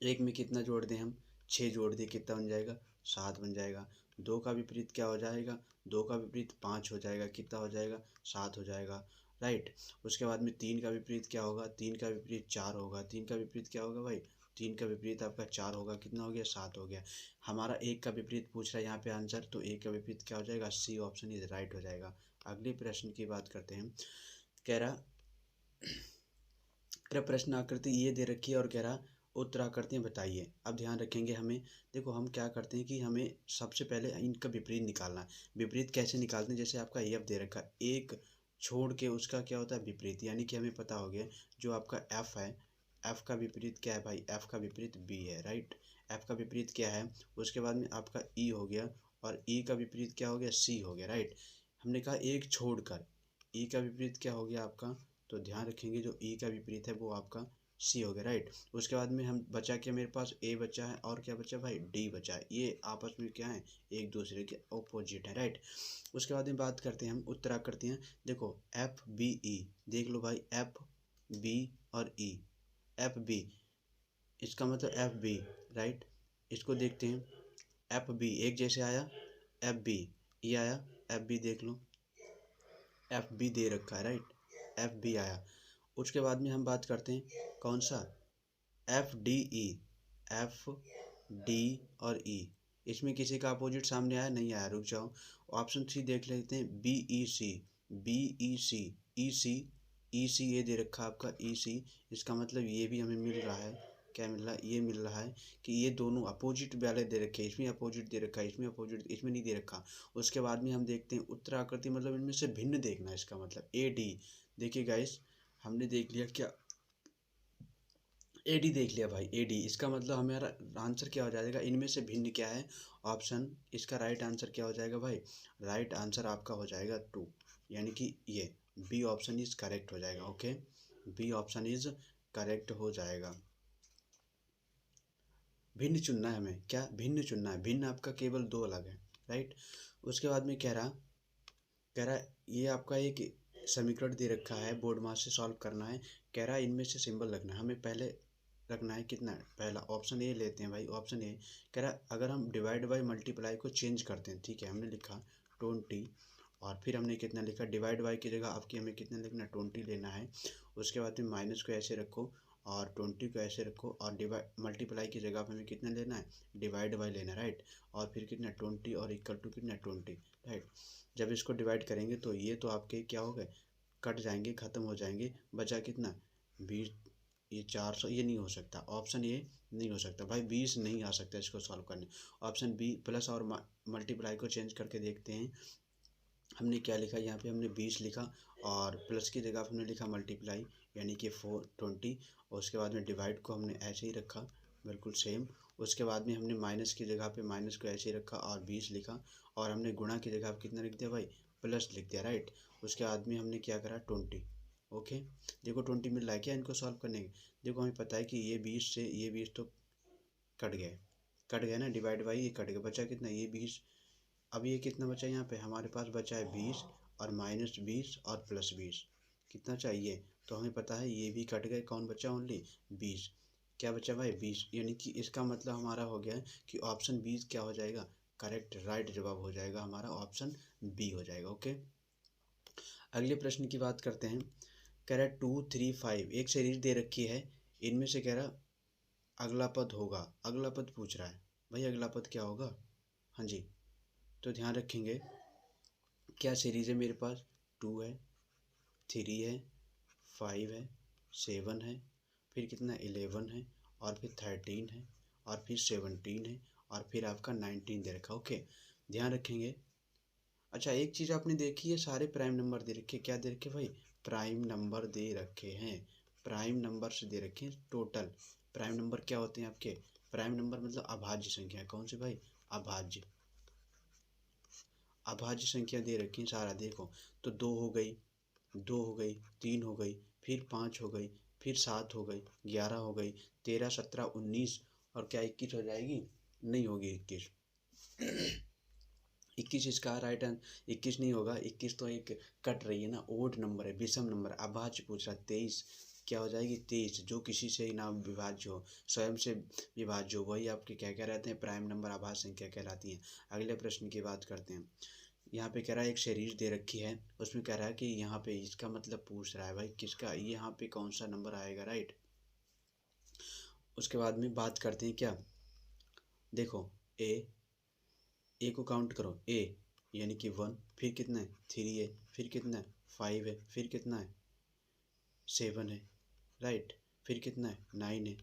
1 में कितना जोड़ दें हम, 6 जोड़ दें, कितना बन जाएगा, 7 बन जाएगा। 2 का विपरीत क्या हो जाएगा, 2 का विपरीत 5 हो जाएगा, कितना हो जाएगा, 7 हो जाएगा, राइट। उसके बाद में 3 का विपरीत क्या होगा, 3 का विपरीत 4 होगा, 3 का विपरीत क्या होगा भाई, 3 का विपरीत आपका 4 होगा, कितना हो गया, 7 हो गया। हमारा 1 का विपरीत पूछ रहा है यहाँ पे आंसर, तो 1 का विपरीत क्या हो जाएगा, सी ऑप्शन इज राइट हो जाएगा। अगले प्रश्न की बात करते हैं। कह रहा प्रश्न आकृति ये दे रखी है और कह रहा उत्तर आकृतियाँ बताइए। अब ध्यान रखेंगे हमें, देखो हम क्या करते हैं कि हमें सबसे पहले इनका विपरीत निकालना है। विपरीत कैसे निकालते हैं, जैसे आपका एफ दे रखा है, एक छोड़ के उसका क्या होता है विपरीत, यानी कि हमें पता हो गया जो आपका एफ है, एफ का विपरीत क्या है भाई, एफ का विपरीत बी है, राइट। एफ का विपरीत क्या है, उसके बाद में आपका ई हो गया, और ई का विपरीत क्या हो गया, सी हो गया, राइट। हमने कहा एक छोड़कर, ई का विपरीत क्या हो गया आपका, तो ध्यान रखेंगे जो ई का विपरीत है वो आपका सी हो गया, राइट। उसके बाद में हम बचा क्या, मेरे पास ए बचा है और क्या बचा भाई, डी बचा है। ये आपस में क्या है, एक दूसरे के ऑपोजिट है, राइट। उसके बाद में बात करते हैं हम उत्तराकृतियाँ। देखो एफ बी ई, देख लो भाई एफ बी और ई, एफ बी, इसका मतलब एफ बी, राइट। इसको देखते हैं, एफ बी एक जैसे आया, एफ बी ई आया, एफ बी देख लो, एफ बी दे रखा है, राइट, एफ बी आया। उसके बाद में हम बात करते हैं कौन सा, F D E, F D और ई, इसमें किसी का अपोजिट सामने आया, नहीं आया, रुक जाओ। ऑप्शन सी देख लेते हैं, बी ई सी, बी ई सी, ई सी, ई सी ये दे रखा आपका ई सी, इसका मतलब ये भी हमें मिल रहा है, क्या मिल रहा है, ये मिल रहा है कि ये दोनों अपोजिट वाले दे रखे हैं, इसमें अपोजिट दे रखा है, इसमें अपोजिट, इसमें नहीं दे रखा। उसके बाद में हम देखते हैं उत्तर आकृति, मतलब इनमें से भिन्न देखना है, इसका मतलब ए डी। देखिए गाइस हमने देख लिया क्या, ए डी देख लिया भाई, ए डी, इसका मतलब हमारा आंसर क्या हो जाएगा, इनमें से भिन्न क्या है, ऑप्शन, इसका राइट आंसर क्या हो जाएगा भाई, राइट आंसर आपका हो जाएगा 2, यानी कि ये बी ऑप्शन इज करेक्ट हो जाएगा, okay, B option is correct हो जाएगा। भिन्न चुनना है हमें, क्या भिन्न चुनना है, भिन्न आपका केवल 2 अलग है, राइट। उसके बाद में कह रहा ये आपका एक समीकरण दे रखा है, बोर्ड मास से सॉल्व करना है। कह रहा है इनमें से सिंबल रखना है, हमें पहले रखना है कितना, पहला ऑप्शन ए लेते हैं भाई, ऑप्शन ए कह रहा है अगर हम डिवाइड बाई मल्टीप्लाई को चेंज करते हैं, ठीक है, हमने लिखा 20, और फिर हमने कितना लिखा, डिवाइड बाई की जगह आपकी हमें कितना लिखना, 20 लेना है। उसके बाद में माइनस को ऐसे रखो और 20 को ऐसे रखो, और डिवाइड मल्टीप्लाई की जगह पर हमें कितना लेना है, डिवाइड बाई लेना है, राइट। और फिर कितना 20 और इक्वल टू कितना 20, राइट। जब इसको डिवाइड करेंगे तो ये तो आपके क्या हो गए, कट जाएंगे, ख़त्म हो जाएंगे, बचा कितना 20, ये 400, ये नहीं हो सकता, ऑप्शन ये नहीं हो सकता भाई, 20 नहीं आ सकता इसको सॉल्व करने। ऑप्शन बी प्लस और मल्टीप्लाई को चेंज करके देखते हैं, हमने क्या लिखा यहाँ पे, हमने 20 लिखा और प्लस की जगह हमने लिखा मल्टीप्लाई, यानी कि 420, और उसके बाद में डिवाइड को हमने ऐसे ही रखा, बिल्कुल सेम। उसके बाद में हमने माइनस की जगह पे माइनस को ऐसे ही रखा और 20 लिखा, और हमने गुणा की जगह कितना लिख दिया भाई, प्लस लिख दिया, राइट। उसके बाद में हमने क्या करा 20, ओके, देखो 20 मिल रहा है क्या इनको सॉल्व करने के। देखो हमें पता है कि ये 20 से ये 20 तो कट गए ना, डिवाइड बाई ये कट गया, बचा कितना ये 20। अब ये कितना बचा यहाँ पे हमारे पास बचा है 20 और -20 और +20 कितना चाहिए। तो हमें पता है ये भी कट गए, कौन बचा ओनली 20। क्या बचा भाई 20, यानी कि इसका मतलब हमारा हो गया कि ऑप्शन 20 क्या हो जाएगा, करेक्ट राइट जवाब हो जाएगा हमारा ऑप्शन बी हो जाएगा। ओके, अगले प्रश्न की बात करते हैं। कह रहा है 2, 3, 5 एक सीरीज दे रखी है, इनमें से कह रहा अगला पद होगा, अगला पद पूछ रहा है भाई अगला पद क्या होगा। हाँ जी, तो ध्यान रखेंगे क्या सीरीज है मेरे पास, 2 है, 3 है, 5 है, 7 है, फिर कितना 11 है, और फिर 13 है, और फिर 17 है, और फिर आपका 19 दे रखा। ओके, ध्यान रखेंगे। अच्छा एक चीज़ आपने देखी है, सारे प्राइम नंबर दे रखे, क्या दे रखे भाई, प्राइम नंबर दे रखे हैं, प्राइम नंबर से दे रखे हैं टोटल। प्राइम नंबर क्या होते हैं आपके, प्राइम नंबर मतलब अभाज्य संख्या, कौन सी भाई, अभाज्य, अभाज्य संख्या दे रखी है सारा। देखो तो 2 हो गई, 2 हो गई, 3 हो गई, फिर 5 हो गई, फिर 7 हो गई, 11 हो गई, 13, 17, 19, और क्या 21 हो जाएगी, नहीं होगी 21। 21 इसका राइट आंसर 21 नहीं होगा, 21 तो एक कट रही है ना, ओड नंबर है, विषम नंबर, अभाज्य पूछ रहा। 23 क्या हो जाएगी, 23 जो किसी से ही ना विभाज्य हो, स्वयं से विभाज्य हो, वही आपके क्या क्या रहते हैं, प्राइम नंबर अभाज्य संख्या कहलाती है। अगले प्रश्न की बात करते हैं। यहाँ पे कह रहा है एक सीरीज दे रखी है, उसमें कह रहा है कि यहाँ पे इसका मतलब पूछ रहा है भाई किसका, यहाँ पे कौन सा नंबर आएगा, राइट। उसके बाद में बात करते हैं क्या, देखो ए को काउंट करो, ए यानी कि 1, फिर कितना है 3 है, फिर कितना है 5 है, फिर कितना है 7 है, राइट, फिर कितना है 9 है।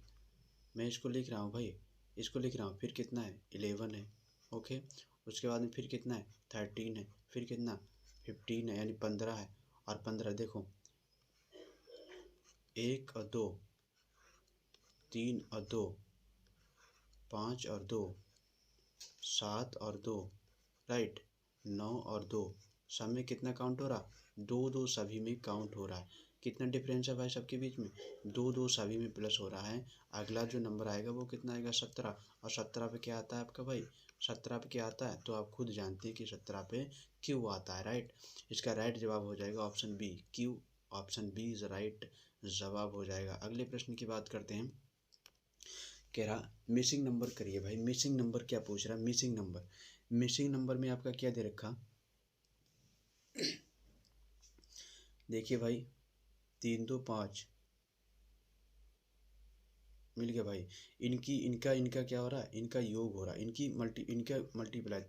मैं इसको लिख रहा हूँ भाई, इसको लिख रहा हूँ, फिर कितना है 11 है। ओके, उसके बाद में फिर कितना है 13 है, फिर कितना 15 है, यानी 15 है, और 15 देखो 1 और 2, 3 और 2, 5 और 2, 7 और 2, राइट, 9 और 2, सब में कितना काउंट हो रहा, 2 2 सभी में काउंट हो रहा है। कितना डिफरेंस है भाई सबके बीच में, 2 2 सभी में प्लस हो रहा है। अगला जो नंबर आएगा वो कितना आएगा 17, और 17 पे क्या आता है आपका भाई, 17 पे क्या आता है, तो आप खुद जानते हैं कि 17 पे क्यू आता है, राइट। इसका राइट जवाब हो जाएगा option B, Q, option B is right जवाब हो जाएगा। अगले प्रश्न की बात करते हैं। कह रहा मिसिंग नंबर करिए भाई, मिसिंग नंबर क्या पूछ रहा है, मिसिंग नंबर, मिसिंग नंबर में आपका क्या दे रखा, देखिए भाई 3 2 5 मिल गया भाई। इनकी इनका इनका क्या हो रहा है, इनका योग हो रहा है, इनका मल्टीप्लाई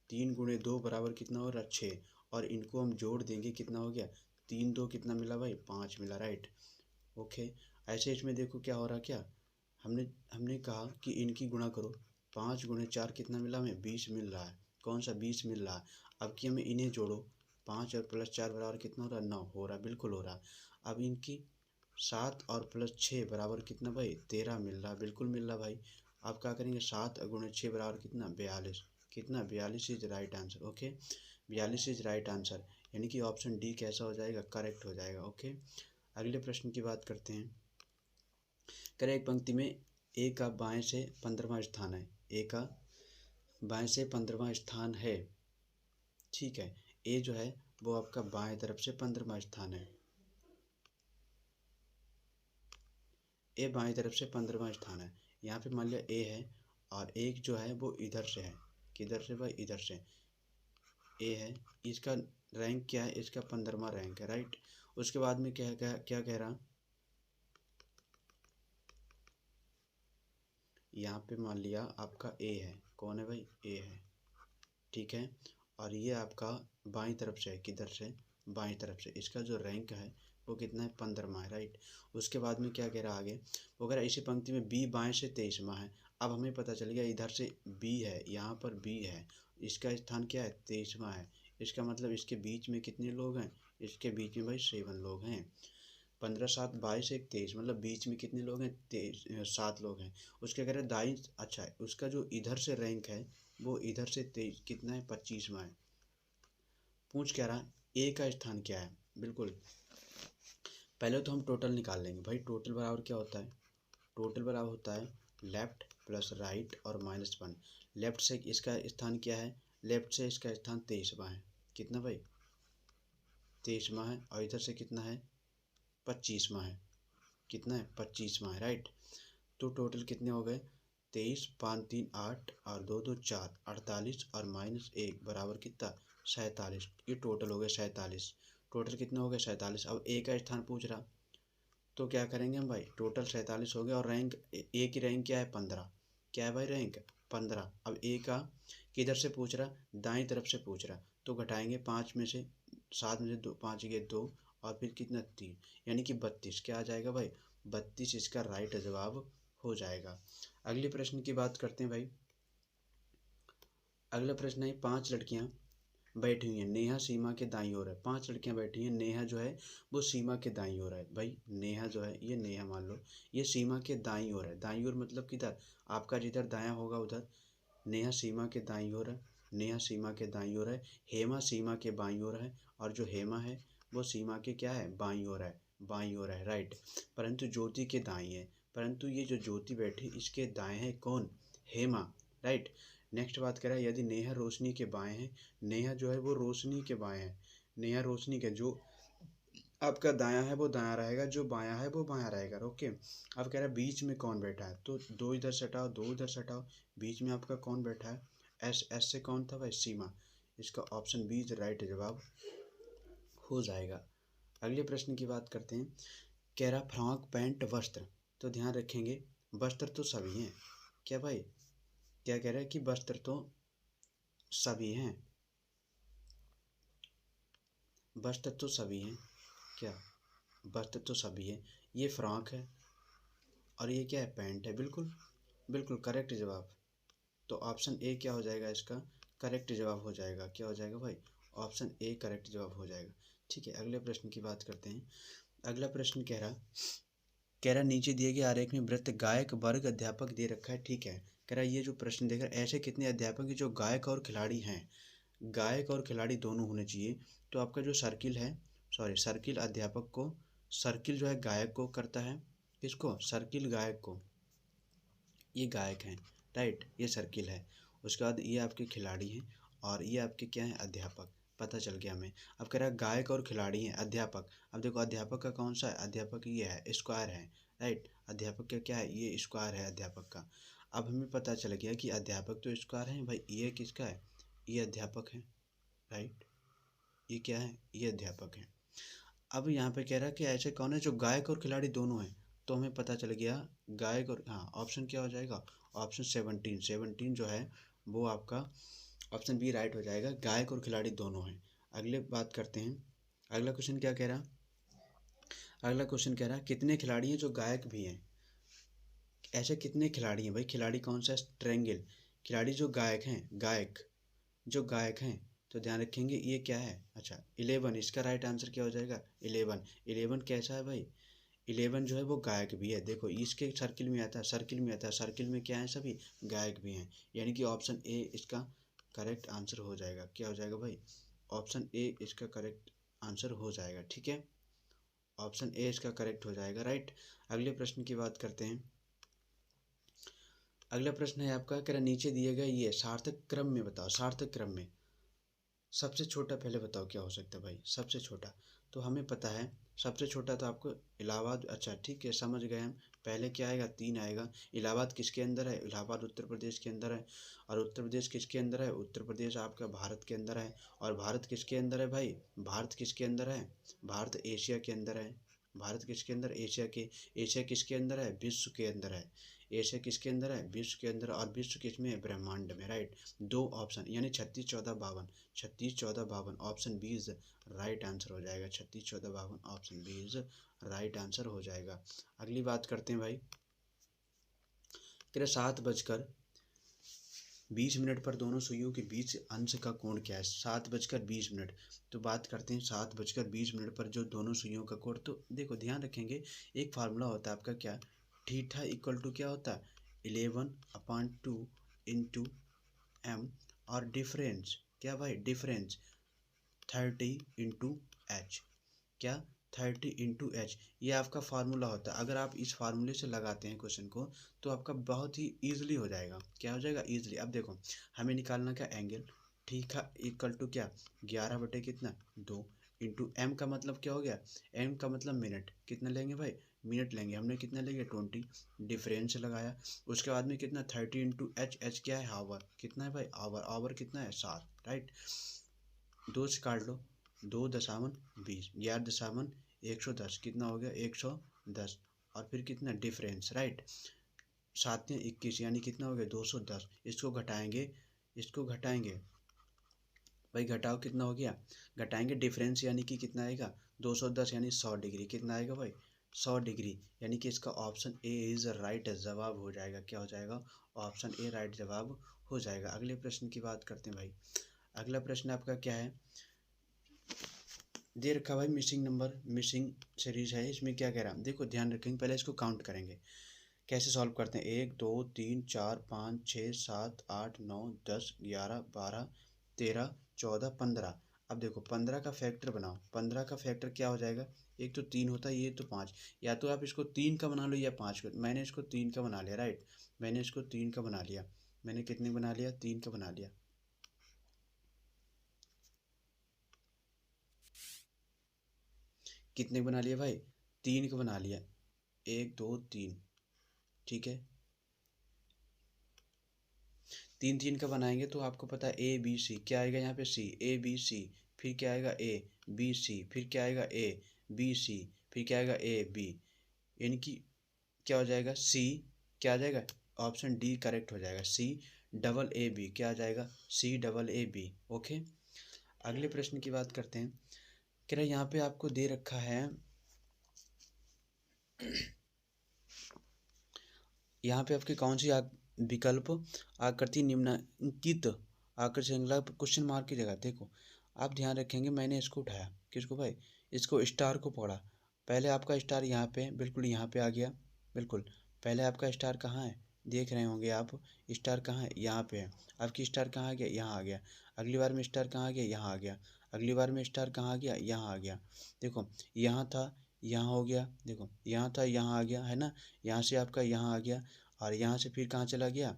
3 गुणे 2 बराबर कितना हो रहा है 6, और इनको हम जोड़ देंगे कितना हो गया 3 2 कितना मिला भाई 5 मिला, राइट। ओके, ऐसे इसमें देखो क्या हो रहा, क्या हमने हमने कहा कि इनकी गुणा करो, 5 गुणे 4 कितना मिला हमें 20 मिल रहा है, कौन सा 20 मिल रहा है। अब कि हमें इन्हें जोड़ो, 5 और +4 बराबर कितना हो रहा है 9 हो रहा है, बिल्कुल हो रहा है। अब इनकी 7 और +6 बराबर कितना भाई 13 मिल रहा है, बिल्कुल मिल रहा भाई। आप क्या करेंगे 7 गुणे 6 बराबर कितना 42, कितना 42 is right answer. Okay, 42 is right answer, यानी कि ऑप्शन डी कैसा हो जाएगा, करेक्ट हो जाएगा। ओके, अगले प्रश्न की बात करते हैं। करें एक पंक्ति में ए का बाएं से 15वां स्थान है, ए का बाएं से 15वां स्थान है, ठीक है। ए जो है वो आपका बाएं तरफ से 15वां स्थान है, ए बाएं तरफ से 15वां स्थान है। यहाँ पे मान लिया ए है, और एक जो है वो इधर से है, किधर से भाई इधर से ए है, इसका रैंक क्या है, इसका 15वां रैंक है, राइट। उसके बाद में क्या क्या क्या कह रहा, यहाँ पे मान लिया आपका ए है, कौन है भाई ए है, ठीक है। और ये आपका बाईं तरफ से है, किधर से बाईं तरफ से, इसका जो रैंक है वो कितना है 15वां है, राइट। उसके बाद में क्या कह रहा आगे, वो कह रहा इसी पंक्ति में बी बाएं से 23वां है। अब हमें पता चल गया इधर से बी है, यहाँ पर बी है, इसका स्थान क्या है 23वां है। इसका मतलब इसके बीच में कितने लोग हैं, इसके बीच में भाई 7 लोग हैं। 15 7 22 1 23, मतलब बीच में कितने लोग हैं 7 लोग हैं। उसके कह रहे दाई, अच्छा है उसका जो इधर से रैंक है वो इधर से 23 कितना है 25वां है। पूछ क्या रहा ए का स्थान क्या है, बिल्कुल पहले तो हम टोटल निकाल लेंगे भाई। टोटल बराबर क्या होता है, टोटल बराबर होता है लेफ्ट प्लस राइट और -1। लेफ्ट से इसका स्थान क्या है, लेफ्ट से इसका स्थान 23वां है। कितना भाई, 23वां है। और इधर से कितना है, 25वां है। कितना है, 25वां है, राइट। तो टोटल कितने हो गए, 23, 5 3 8 और 2 2 4, 48 और -1 बराबर कितना, 47। ये टोटल हो गए 47। टोटल कितने हो गए, 47। अब ए का स्थान पूछ रहा, तो क्या करेंगे हम भाई, टोटल 47 हो गया और रैंक ए की रैंक क्या है, 15। क्या है भाई, रैंक 15। अब ए का किधर से पूछ रहा, दाई तरफ से पूछ रहा, तो घटाएंगे 5 में से, 7 में से 2, 5 गए 2 और फिर कितना 3, यानी कि 32। क्या आ जाएगा भाई, 32 इसका राइट जवाब हो जाएगा। अगले प्रश्न की बात करते हैं भाई। अगला प्रश्न है, 5 लड़कियां बैठी हुई हैं, नेहा सीमा के दाईं ओर है। 5 लड़कियां बैठी हैं, नेहा जो है वो सीमा के दाईं ओर है। भाई नेहा जो है, ये नेहा मान लो, ये सीमा के दाईं ओर है। दाईं ओर मतलब किधर, आपका जिधर दायां होगा उधर। नेहा सीमा के दाईं ओर है, नेहा सीमा के दाईं ओर है। हेमा सीमा के बाईं ओर है, और जो हेमा है वो सीमा के क्या है, बाईं ओर है, बाईं ओर है, राइट। परंतु ज्योति के दाईं है, परंतु ये जो ज्योति बैठी इसके दाएं है कौन, हेमा, राइट। नेक्स्ट बात करें, यदि नेहा रोशनी के बाएं है, नेहा जो है वो रोशनी के बाएं है, नेहा रोशनी के, जो आपका दायां है वो दायां रहेगा, जो बायां है वो बायां रहेगा, ओके। अब कह रहा है बीच में कौन बैठा है, तो 2 इधर से हटाओ, 2 इधर से हटाओ, बीच में आपका कौन बैठा है, एस, एस से कौन था भाई, सीमा। इसका ऑप्शन बी राइट जवाब हो जाएगा। अगले प्रश्न की बात करते हैं। कह रहा फ्रॉक पैंट वस्त्र, तो ध्यान रखेंगे वस्त्र तो सभी हैं। क्या भाई, क्या कह रहा है कि वस्त्र तो सभी हैं, वस्त्र तो सभी हैं। क्या, वस्त्र तो सभी है। ये फ्रॉक है और ये क्या है, पैंट है। बिल्कुल बिल्कुल करेक्ट जवाब। तो ऑप्शन ए क्या हो जाएगा, इसका करेक्ट जवाब हो जाएगा। क्या हो जाएगा भाई, ऑप्शन ए करेक्ट जवाब हो जाएगा। ठीक है, अगले प्रश्न की बात करते हैं। अगला प्रश्न कह रहा नीचे दिए गए आरेख में वृत्त गायक वर्ग अध्यापक दे रखा है, ठीक है। कह रहा ये जो प्रश्न देख रहा है, ऐसे कितने अध्यापक हैं जो गायक और खिलाड़ी हैं। गायक और खिलाड़ी दोनों होने चाहिए। तो आपका जो सर्किल है, सॉरी सर्किल अध्यापक को, सर्किल जो है गायक को करता है, किसको, सर्किल गायक को, ये गायक हैं, राइट, ये सर्किल है। उसके बाद ये आपके खिलाड़ी हैं और ये आपके क्या हैं, अध्यापक। पता चल गया हमें। अब कह रहा है गायक और खिलाड़ी हैं, अध्यापक। अब देखो अध्यापक का कौन सा है, अध्यापक ये है, स्क्वायर है, राइट। अध्यापक का क्या है, ये स्क्वायर है अध्यापक का। अब हमें पता चल गया कि अध्यापक तो स्क्वायर है भाई, ये किसका है, ये अध्यापक है, राइट। ये क्या है, ये अध्यापक है। अब यहाँ पे कह रहा है कि ऐसे कौन है जो गायक और खिलाड़ी दोनों हैं, तो हमें पता चल गया गायक और, हाँ ऑप्शन क्या हो जाएगा, ऑप्शन 17, 17 जो है वो आपका ऑप्शन बी राइट हो जाएगा, गायक और खिलाड़ी दोनों हैं। अगले बात करते हैं। अगला क्वेश्चन क्या कह रहा, अगला क्वेश्चन कह रहा है कितने खिलाड़ी हैं जो गायक भी हैं। ऐसे कितने खिलाड़ी हैं भाई, खिलाड़ी कौन सा है, ट्रायंगल। खिलाड़ी जो गायक हैं, गायक जो गायक हैं, तो ध्यान रखेंगे ये क्या है, अच्छा 11। इसका राइट आंसर क्या हो जाएगा, 11। 11 कैसा है भाई, 11 जो है वो गायक भी है। देखो इसके सर्किल में आता है, सर्किल में आता है, सर्किल में क्या है, सभी गायक भी हैं। यानी कि ऑप्शन ए इसका करेक्ट आंसर हो जाएगा। क्या हो जाएगा भाई, ऑप्शन ए इसका करेक्ट आंसर हो जाएगा, ठीक है। ऑप्शन ए इसका करेक्ट हो जाएगा, राइट। अगले प्रश्न की बात करते हैं। अगला प्रश्न है आपका, कह रहा नीचे दिए गए ये सार्थक क्रम में बताओ, सार्थक क्रम में सबसे छोटा पहले बताओ क्या हो सकता है भाई, सबसे छोटा। तो हमें पता है सबसे छोटा तो आपको इलाहाबाद, अच्छा ठीक है समझ गए हम। पहले क्या आएगा, 3 आएगा। इलाहाबाद किसके अंदर है, इलाहाबाद उत्तर प्रदेश के अंदर है। और उत्तर प्रदेश किसके अंदर है, उत्तर प्रदेश आपका भारत के अंदर है। और भारत किसके अंदर है भाई, भारत किसके अंदर है, भारत एशिया के अंदर है। भारत किसके अंदर, एशिया के। एशिया किसके अंदर है, विश्व के अंदर है। एशिया किसके अंदर है, विश्व के अंदर। और विश्व किसमें है, ब्रह्मांड में, राइट। दो ऑप्शन यानी 36 14 52, 36 14 52 option B is right answer हो जाएगा। 36 14 52 option B is right answer हो जाएगा। अगली बात करते हैं भाई। कह 7:20 पर दोनों सुइयों के बीच अंश का कोण क्या है, 7:20। तो बात करते हैं 7:20 पर जो दोनों सुइयों का कोण। तो देखो ध्यान रखेंगे एक फार्मूला होता है आपका, क्या, थीटा इक्वल टू क्या होता है, 11/2 इंटू एम, और डिफरेंस क्या भाई, डिफरेंस 30 इंटू एच। क्या, 30 इंटू एच, ये आपका फार्मूला होता है। अगर आप इस फार्मूले से लगाते हैं क्वेश्चन को तो आपका बहुत ही ईजिली हो जाएगा। क्या हो जाएगा? ईजिली। अब देखो हमें निकालना क्या, एंगल, ठीक है, इक्वल टू क्या, 11 बटे कितना 2 इंटू एम का मतलब क्या हो गया, एम का मतलब मिनट, कितना लेंगे भाई, मिनट लेंगे, हमने कितना लेंगे 20, डिफरेंस लगाया। उसके बाद में कितना 30 इंटू एच, एच क्या है आवर, कितना है भाई आवर, आवर कितना है 7, राइट, 2 से काट लो, 2 दशामन 20, 11 दशामन 110, कितना हो गया 110, और फिर कितना डिफरेंस, राइट, 7 में 21 यानी कितना हो गया 210, इसको घटाएंगे, इसको घटाएंगे भाई, घटाओ कितना हो गया, घटाएंगे डिफरेंस यानी कि कितना आएगा 210 यानी 100 डिग्री, कितना आएगा भाई 100 डिग्री, यानी कि इसका ऑप्शन ए इज राइट जवाब हो जाएगा। क्या हो जाएगा? ऑप्शन ए राइट जवाब हो जाएगा। अगले प्रश्न की बात करते हैं भाई। अगला प्रश्न आपका क्या है, दे रखा भाई मिसिंग नंबर, मिसिंग सीरीज है, इसमें क्या कह रहा है देखो, ध्यान रखेंगे, पहले इसको काउंट करेंगे, कैसे सॉल्व करते हैं, 1 2 3 4 5 6 7 8 9 10 11 12 13 14 15। अब देखो 15 का फैक्टर बनाओ, 15 का फैक्टर क्या हो जाएगा, एक तो 3 होता है, ये तो 5, या तो आप इसको 3 का बना लो या 5 का, मैंने इसको 3 का बना लिया, राइट, मैंने इसको 3 का बना लिया, मैंने कितने बना लिया, 3 का बना लिया, कितने बना लिया भाई, 3 का बना लिया, 1 2 3, ठीक है, 3 3 का बनाएंगे तो आपको पता है ए बी सी, क्या आएगा यहाँ पे सी, ए बी सी, फिर क्या आएगा ए बी सी, फिर क्या आएगा ए बी सी, फिर क्या आएगा ए बी, यानी कि क्या हो जाएगा सी, क्या आ जाएगा, ऑप्शन डी करेक्ट हो जाएगा, सी डबल ए बी, क्या आ जाएगा C double A B. Okay, अगले प्रश्न की बात करते हैं। कह रहा है यहाँ पे आपको दे रखा है, यहाँ पे आपकी कौन सी विकल्प आकृति निम्नलिखित आकृति श्रृंखला क्वेश्चन मार्क की जगह, देखो आप ध्यान रखेंगे, मैंने इसको उठाया, किसको भाई, इसको स्टार को पकड़ा, पहले आपका स्टार यहाँ पे बिल्कुल यहाँ पे आ गया, बिल्कुल पहले आपका स्टार कहाँ है, देख रहे होंगे आप, स्टार कहाँ है, यहाँ पे है, आपकी स्टार कहाँ आ गया, यहाँ आ गया, अगली बार में स्टार कहाँ आ गया, यहाँ आ गया, अगली बार में स्टार कहाँ आ गया, यहाँ आ गया, देखो यहाँ था, यहाँ हो गया, देखो यहाँ था, यहाँ आ गया, है ना, यहाँ से आपका यहाँ आ गया, और यहाँ से फिर कहाँ चला गया,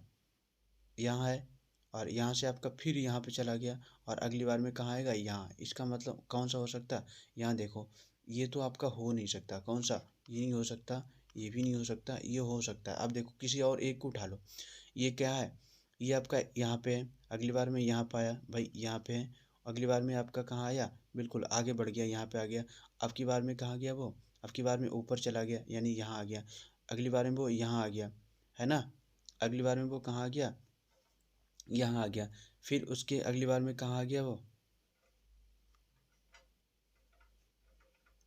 यहाँ है, और यहाँ से आपका फिर यहाँ पे चला गया, और अगली बार में कहाँ आएगा, यहाँ, इसका मतलब कौन सा हो सकता है, यहाँ देखो, ये तो आपका हो नहीं सकता, कौन सा, ये नहीं हो सकता, ये भी नहीं हो सकता, ये हो सकता है। अब देखो किसी और एक को उठा लो, ये क्या है, ये आपका यहाँ पे है, अगली बार में यहाँ पाया भाई, यहाँ पे है, अगली बार में आपका कहाँ आया, बिल्कुल आगे बढ़ गया, यहाँ पे आ गया, अब की बार में कहाँ गया वो, अब की बार में ऊपर चला गया, यानी यहाँ आ गया, अगली बार में वो यहाँ आ गया, है ना, अगली बार में वो कहाँ आ गया, यहाँ आ गया, फिर उसके अगली बार में कहाँ आ गया वो,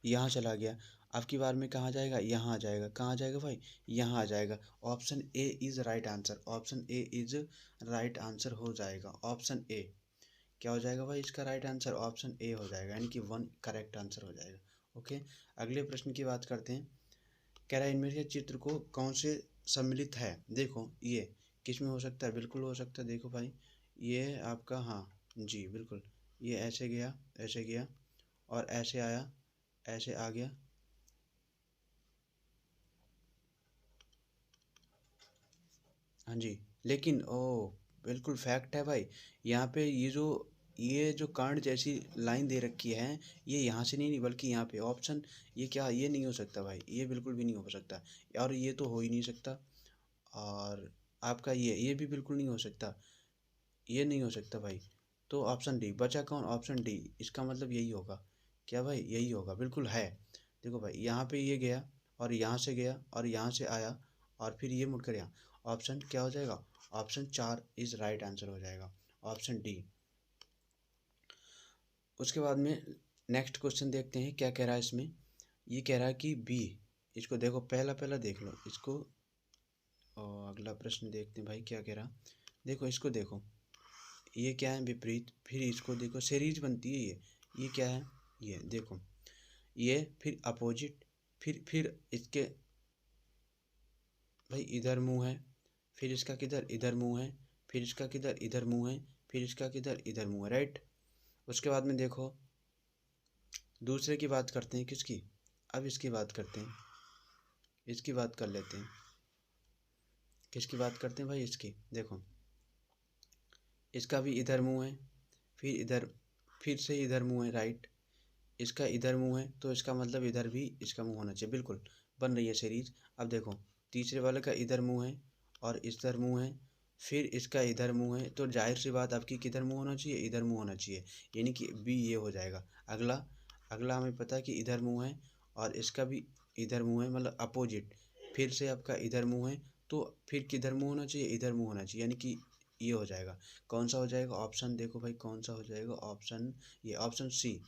यहाँ चला गया, अब की बार में कहाँ जाएगा, यहाँ आ जाएगा, कहाँ आ जाएगा भाई, यहाँ आ जाएगा। Option A is right answer, option A is right answer हो जाएगा, ऑप्शन ए क्या हो जाएगा भाई, इसका राइट आंसर ऑप्शन ए हो जाएगा, यानी कि 1 करेक्ट आंसर हो जाएगा। ओके, अगले प्रश्न की बात करते हैं। कह रहा है इनमें से चित्र को कौन से सम्मिलित है, देखो ये किस में हो सकता है, बिल्कुल हो सकता है, देखो भाई ये आपका, हाँ जी बिल्कुल, ये ऐसे गया, ऐसे गया, और ऐसे आया, ऐसे आ गया, हाँ जी, लेकिन ओ बिल्कुल फैक्ट है भाई, यहाँ पे ये जो कांड जैसी लाइन दे रखी है, ये यहाँ से नहीं बल्कि यहाँ पे ऑप्शन, ये क्या, ये नहीं हो सकता भाई, ये बिल्कुल भी नहीं हो सकता, और ये तो हो ही नहीं सकता, और आपका ये भी बिल्कुल नहीं हो सकता, ये नहीं हो सकता भाई, तो ऑप्शन डी बचा, कौन, ऑप्शन डी, इसका मतलब यही होगा, क्या भाई यही होगा, बिल्कुल है। देखो भाई यहाँ पे ये गया, और यहाँ से गया, और यहाँ से आया, और फिर ये मुड़कर यहाँ, ऑप्शन क्या हो जाएगा, ऑप्शन 4 इज राइट आंसर हो जाएगा, ऑप्शन डी। उसके बाद में नेक्स्ट क्वेश्चन देखते हैं क्या कह रहा है इसमें, ये कह रहा है कि बी, इसको देखो पहला पहला देख लो इसको, और अगला प्रश्न देखते हैं भाई क्या कह रहा, देखो इसको देखो, ये क्या है विपरीत, फिर इसको देखो सीरीज बनती है, ये क्या है, ये देखो, ये फिर अपोजिट, फिर इसके भाई इधर मुंह है, फिर इसका किधर इधर मुंह है, फिर इसका किधर इधर मुंह है, फिर इसका किधर इधर मुंह है, राइट। उसके बाद में देखो दूसरे की बात करते हैं, किसकी, अब इसकी बात करते हैं, इसकी बात कर लेते हैं। किसकी बात करते हैं भाई? इसकी। देखो इसका भी इधर मुंह है, फिर इधर, फिर से इधर मुंह है, राइट। इसका इधर मुंह है तो इसका मतलब इधर भी इसका मुंह होना चाहिए, बिल्कुल बन रही है सीरीज। अब देखो तीसरे वाले का इधर मुंह है और इधर मुंह है, फिर इसका इधर मुंह है, तो जाहिर सी बात आपकी किधर मुंह होना चाहिए? इधर मुंह होना चाहिए, यानी कि बी ये हो जाएगा। अगला, अगला हमें पता है कि इधर मुंह है और इसका भी इधर मुंह है, मतलब अपोजिट। फिर से आपका इधर मुंह है तो फिर किधर मुंह होना चाहिए? इधर मुंह होना चाहिए, यानी कि ये हो जाएगा। कौन सा हो जाएगा? ऑप्शन देखो भाई कौन सा हो जाएगा? ऑप्शन, ये ऑप्शन सी।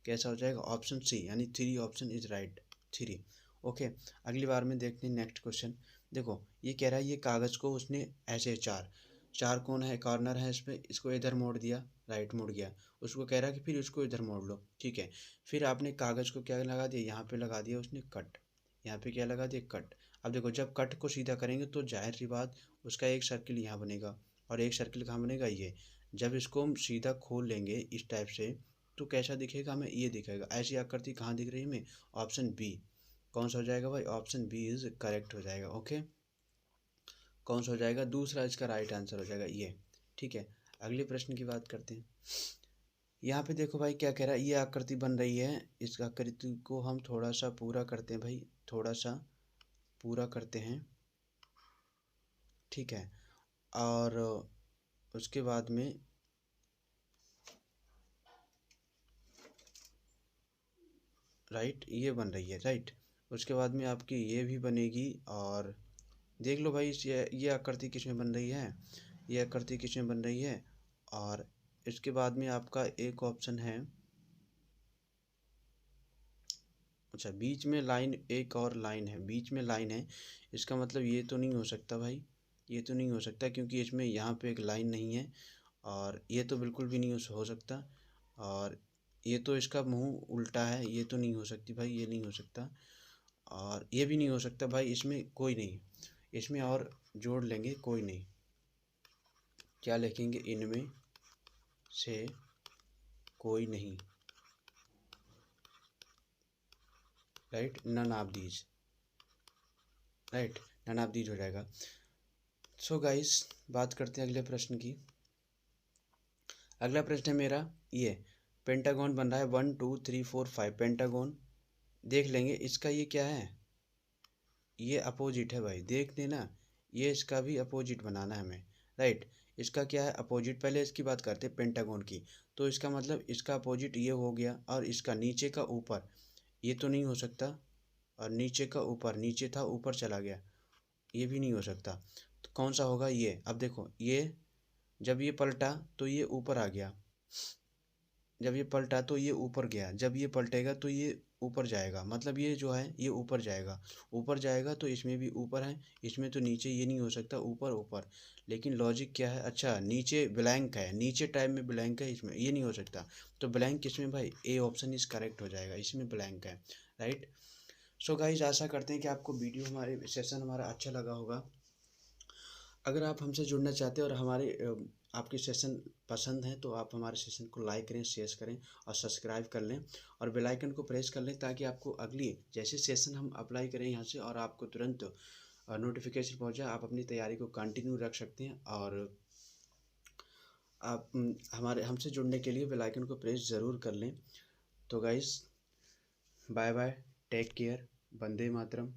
कैसा हो जाएगा? ऑप्शन सी, यानी three option is right, three. Okay, अगली बार में देखते हैं नेक्स्ट क्वेश्चन। देखो ये कह रहा है ये कागज़ को उसने ऐसे चार चार कौन है, कॉर्नर है इसमें, इसको इधर मोड़ दिया, राइट मुड़ गया। उसको कह रहा है कि फिर उसको इधर मोड़ लो, ठीक है। फिर आपने कागज़ को क्या लगा दिया? यहाँ पे लगा दिया उसने कट। यहाँ पे क्या लगा दिया? कट। अब देखो जब कट को सीधा करेंगे तो जाहिर सी बात उसका एक सर्किल यहाँ बनेगा और एक सर्किल कहाँ बनेगा? ये। जब इसको हम सीधा खोल लेंगे इस टाइप से तो कैसा दिखेगा हमें? ये दिखेगा। ऐसी आकृति कहाँ दिख रही है हमें? Option B. कौन सा हो जाएगा भाई? ऑप्शन बी इज करेक्ट हो जाएगा। ओके, कौन सा हो जाएगा? दूसरा इसका राइट आंसर हो जाएगा ये, ठीक है। अगले प्रश्न की बात करते हैं। यहाँ पे देखो भाई क्या कह रहा है, ये आकृति बन रही है, इस आकृति को हम थोड़ा सा पूरा करते हैं भाई, थोड़ा सा पूरा करते हैं, ठीक है। और उसके बाद में राइट ये बन रही है, राइट। उसके बाद में आपकी ये भी बनेगी। और देख लो भाई ये आकृति किस में बन रही है? ये आकृति किस में बन रही है? और इसके बाद में आपका एक ऑप्शन है, अच्छा बीच में लाइन, एक और लाइन है, बीच में लाइन है। इसका मतलब ये तो नहीं हो सकता भाई, ये तो नहीं हो सकता क्योंकि इसमें यहाँ पे एक लाइन नहीं है। और ये तो बिल्कुल भी नहीं हो सकता। और ये तो इसका मुंह उल्टा है, ये तो नहीं हो सकती भाई, ये नहीं हो सकता। और ये भी नहीं हो सकता भाई, इसमें कोई नहीं। इसमें और जोड़ लेंगे, कोई नहीं। क्या लिखेंगे? इनमें से कोई नहीं, right, none of these, right, none of these हो जाएगा। सो गाइस बात करते हैं अगले प्रश्न की। अगला प्रश्न है मेरा ये, पेंटागन बन रहा है 1 2 3 4 5 पेंटागन। देख लेंगे इसका ये क्या है, ये अपोजिट है भाई, देख लेना। ये इसका भी अपोजिट बनाना है हमें, राइट। इसका क्या है अपोजिट? पहले इसकी बात करते हैं पेंटागन की। तो इसका मतलब इसका अपोजिट ये हो गया और इसका नीचे का ऊपर, ये तो नहीं हो सकता। और नीचे का ऊपर, नीचे था ऊपर चला गया, ये भी नहीं हो सकता। तो कौन सा होगा? ये। अब देखो ये जब ये पलटा तो ये ऊपर आ गया, जब ये पलटा तो ये ऊपर गया, जब ये पलटेगा तो ये ऊपर जाएगा, मतलब ये जो है ये ऊपर जाएगा। ऊपर जाएगा तो इसमें भी ऊपर है, इसमें तो नीचे, ये नहीं हो सकता ऊपर ऊपर। लेकिन लॉजिक क्या है? अच्छा नीचे ब्लैंक है, नीचे टाइप में ब्लैंक है, इसमें ये नहीं हो सकता। तो ब्लैंक किसमें भाई? ए ऑप्शन इज करेक्ट हो जाएगा, इसमें ब्लैंक है, राइट। सो गाइज आशा करते हैं कि आपको वीडियो, हमारे सेशन हमारा अच्छा लगा होगा। अगर आप हमसे जुड़ना चाहते हैं और हमारे आपके सेशन पसंद हैं तो आप हमारे सेशन को लाइक करें, शेयर करें और सब्सक्राइब कर लें और बेल आइकन को प्रेस कर लें, ताकि आपको अगली जैसे सेशन हम अप्लाई करें यहाँ से और आपको तुरंत नोटिफिकेशन पहुँच जाए। आप अपनी तैयारी को कंटिन्यू रख सकते हैं। और आप हमारे हमसे जुड़ने के लिए बेल आइकन को प्रेस ज़रूर कर लें। तो guys bye bye, take care, वंदे मातरम।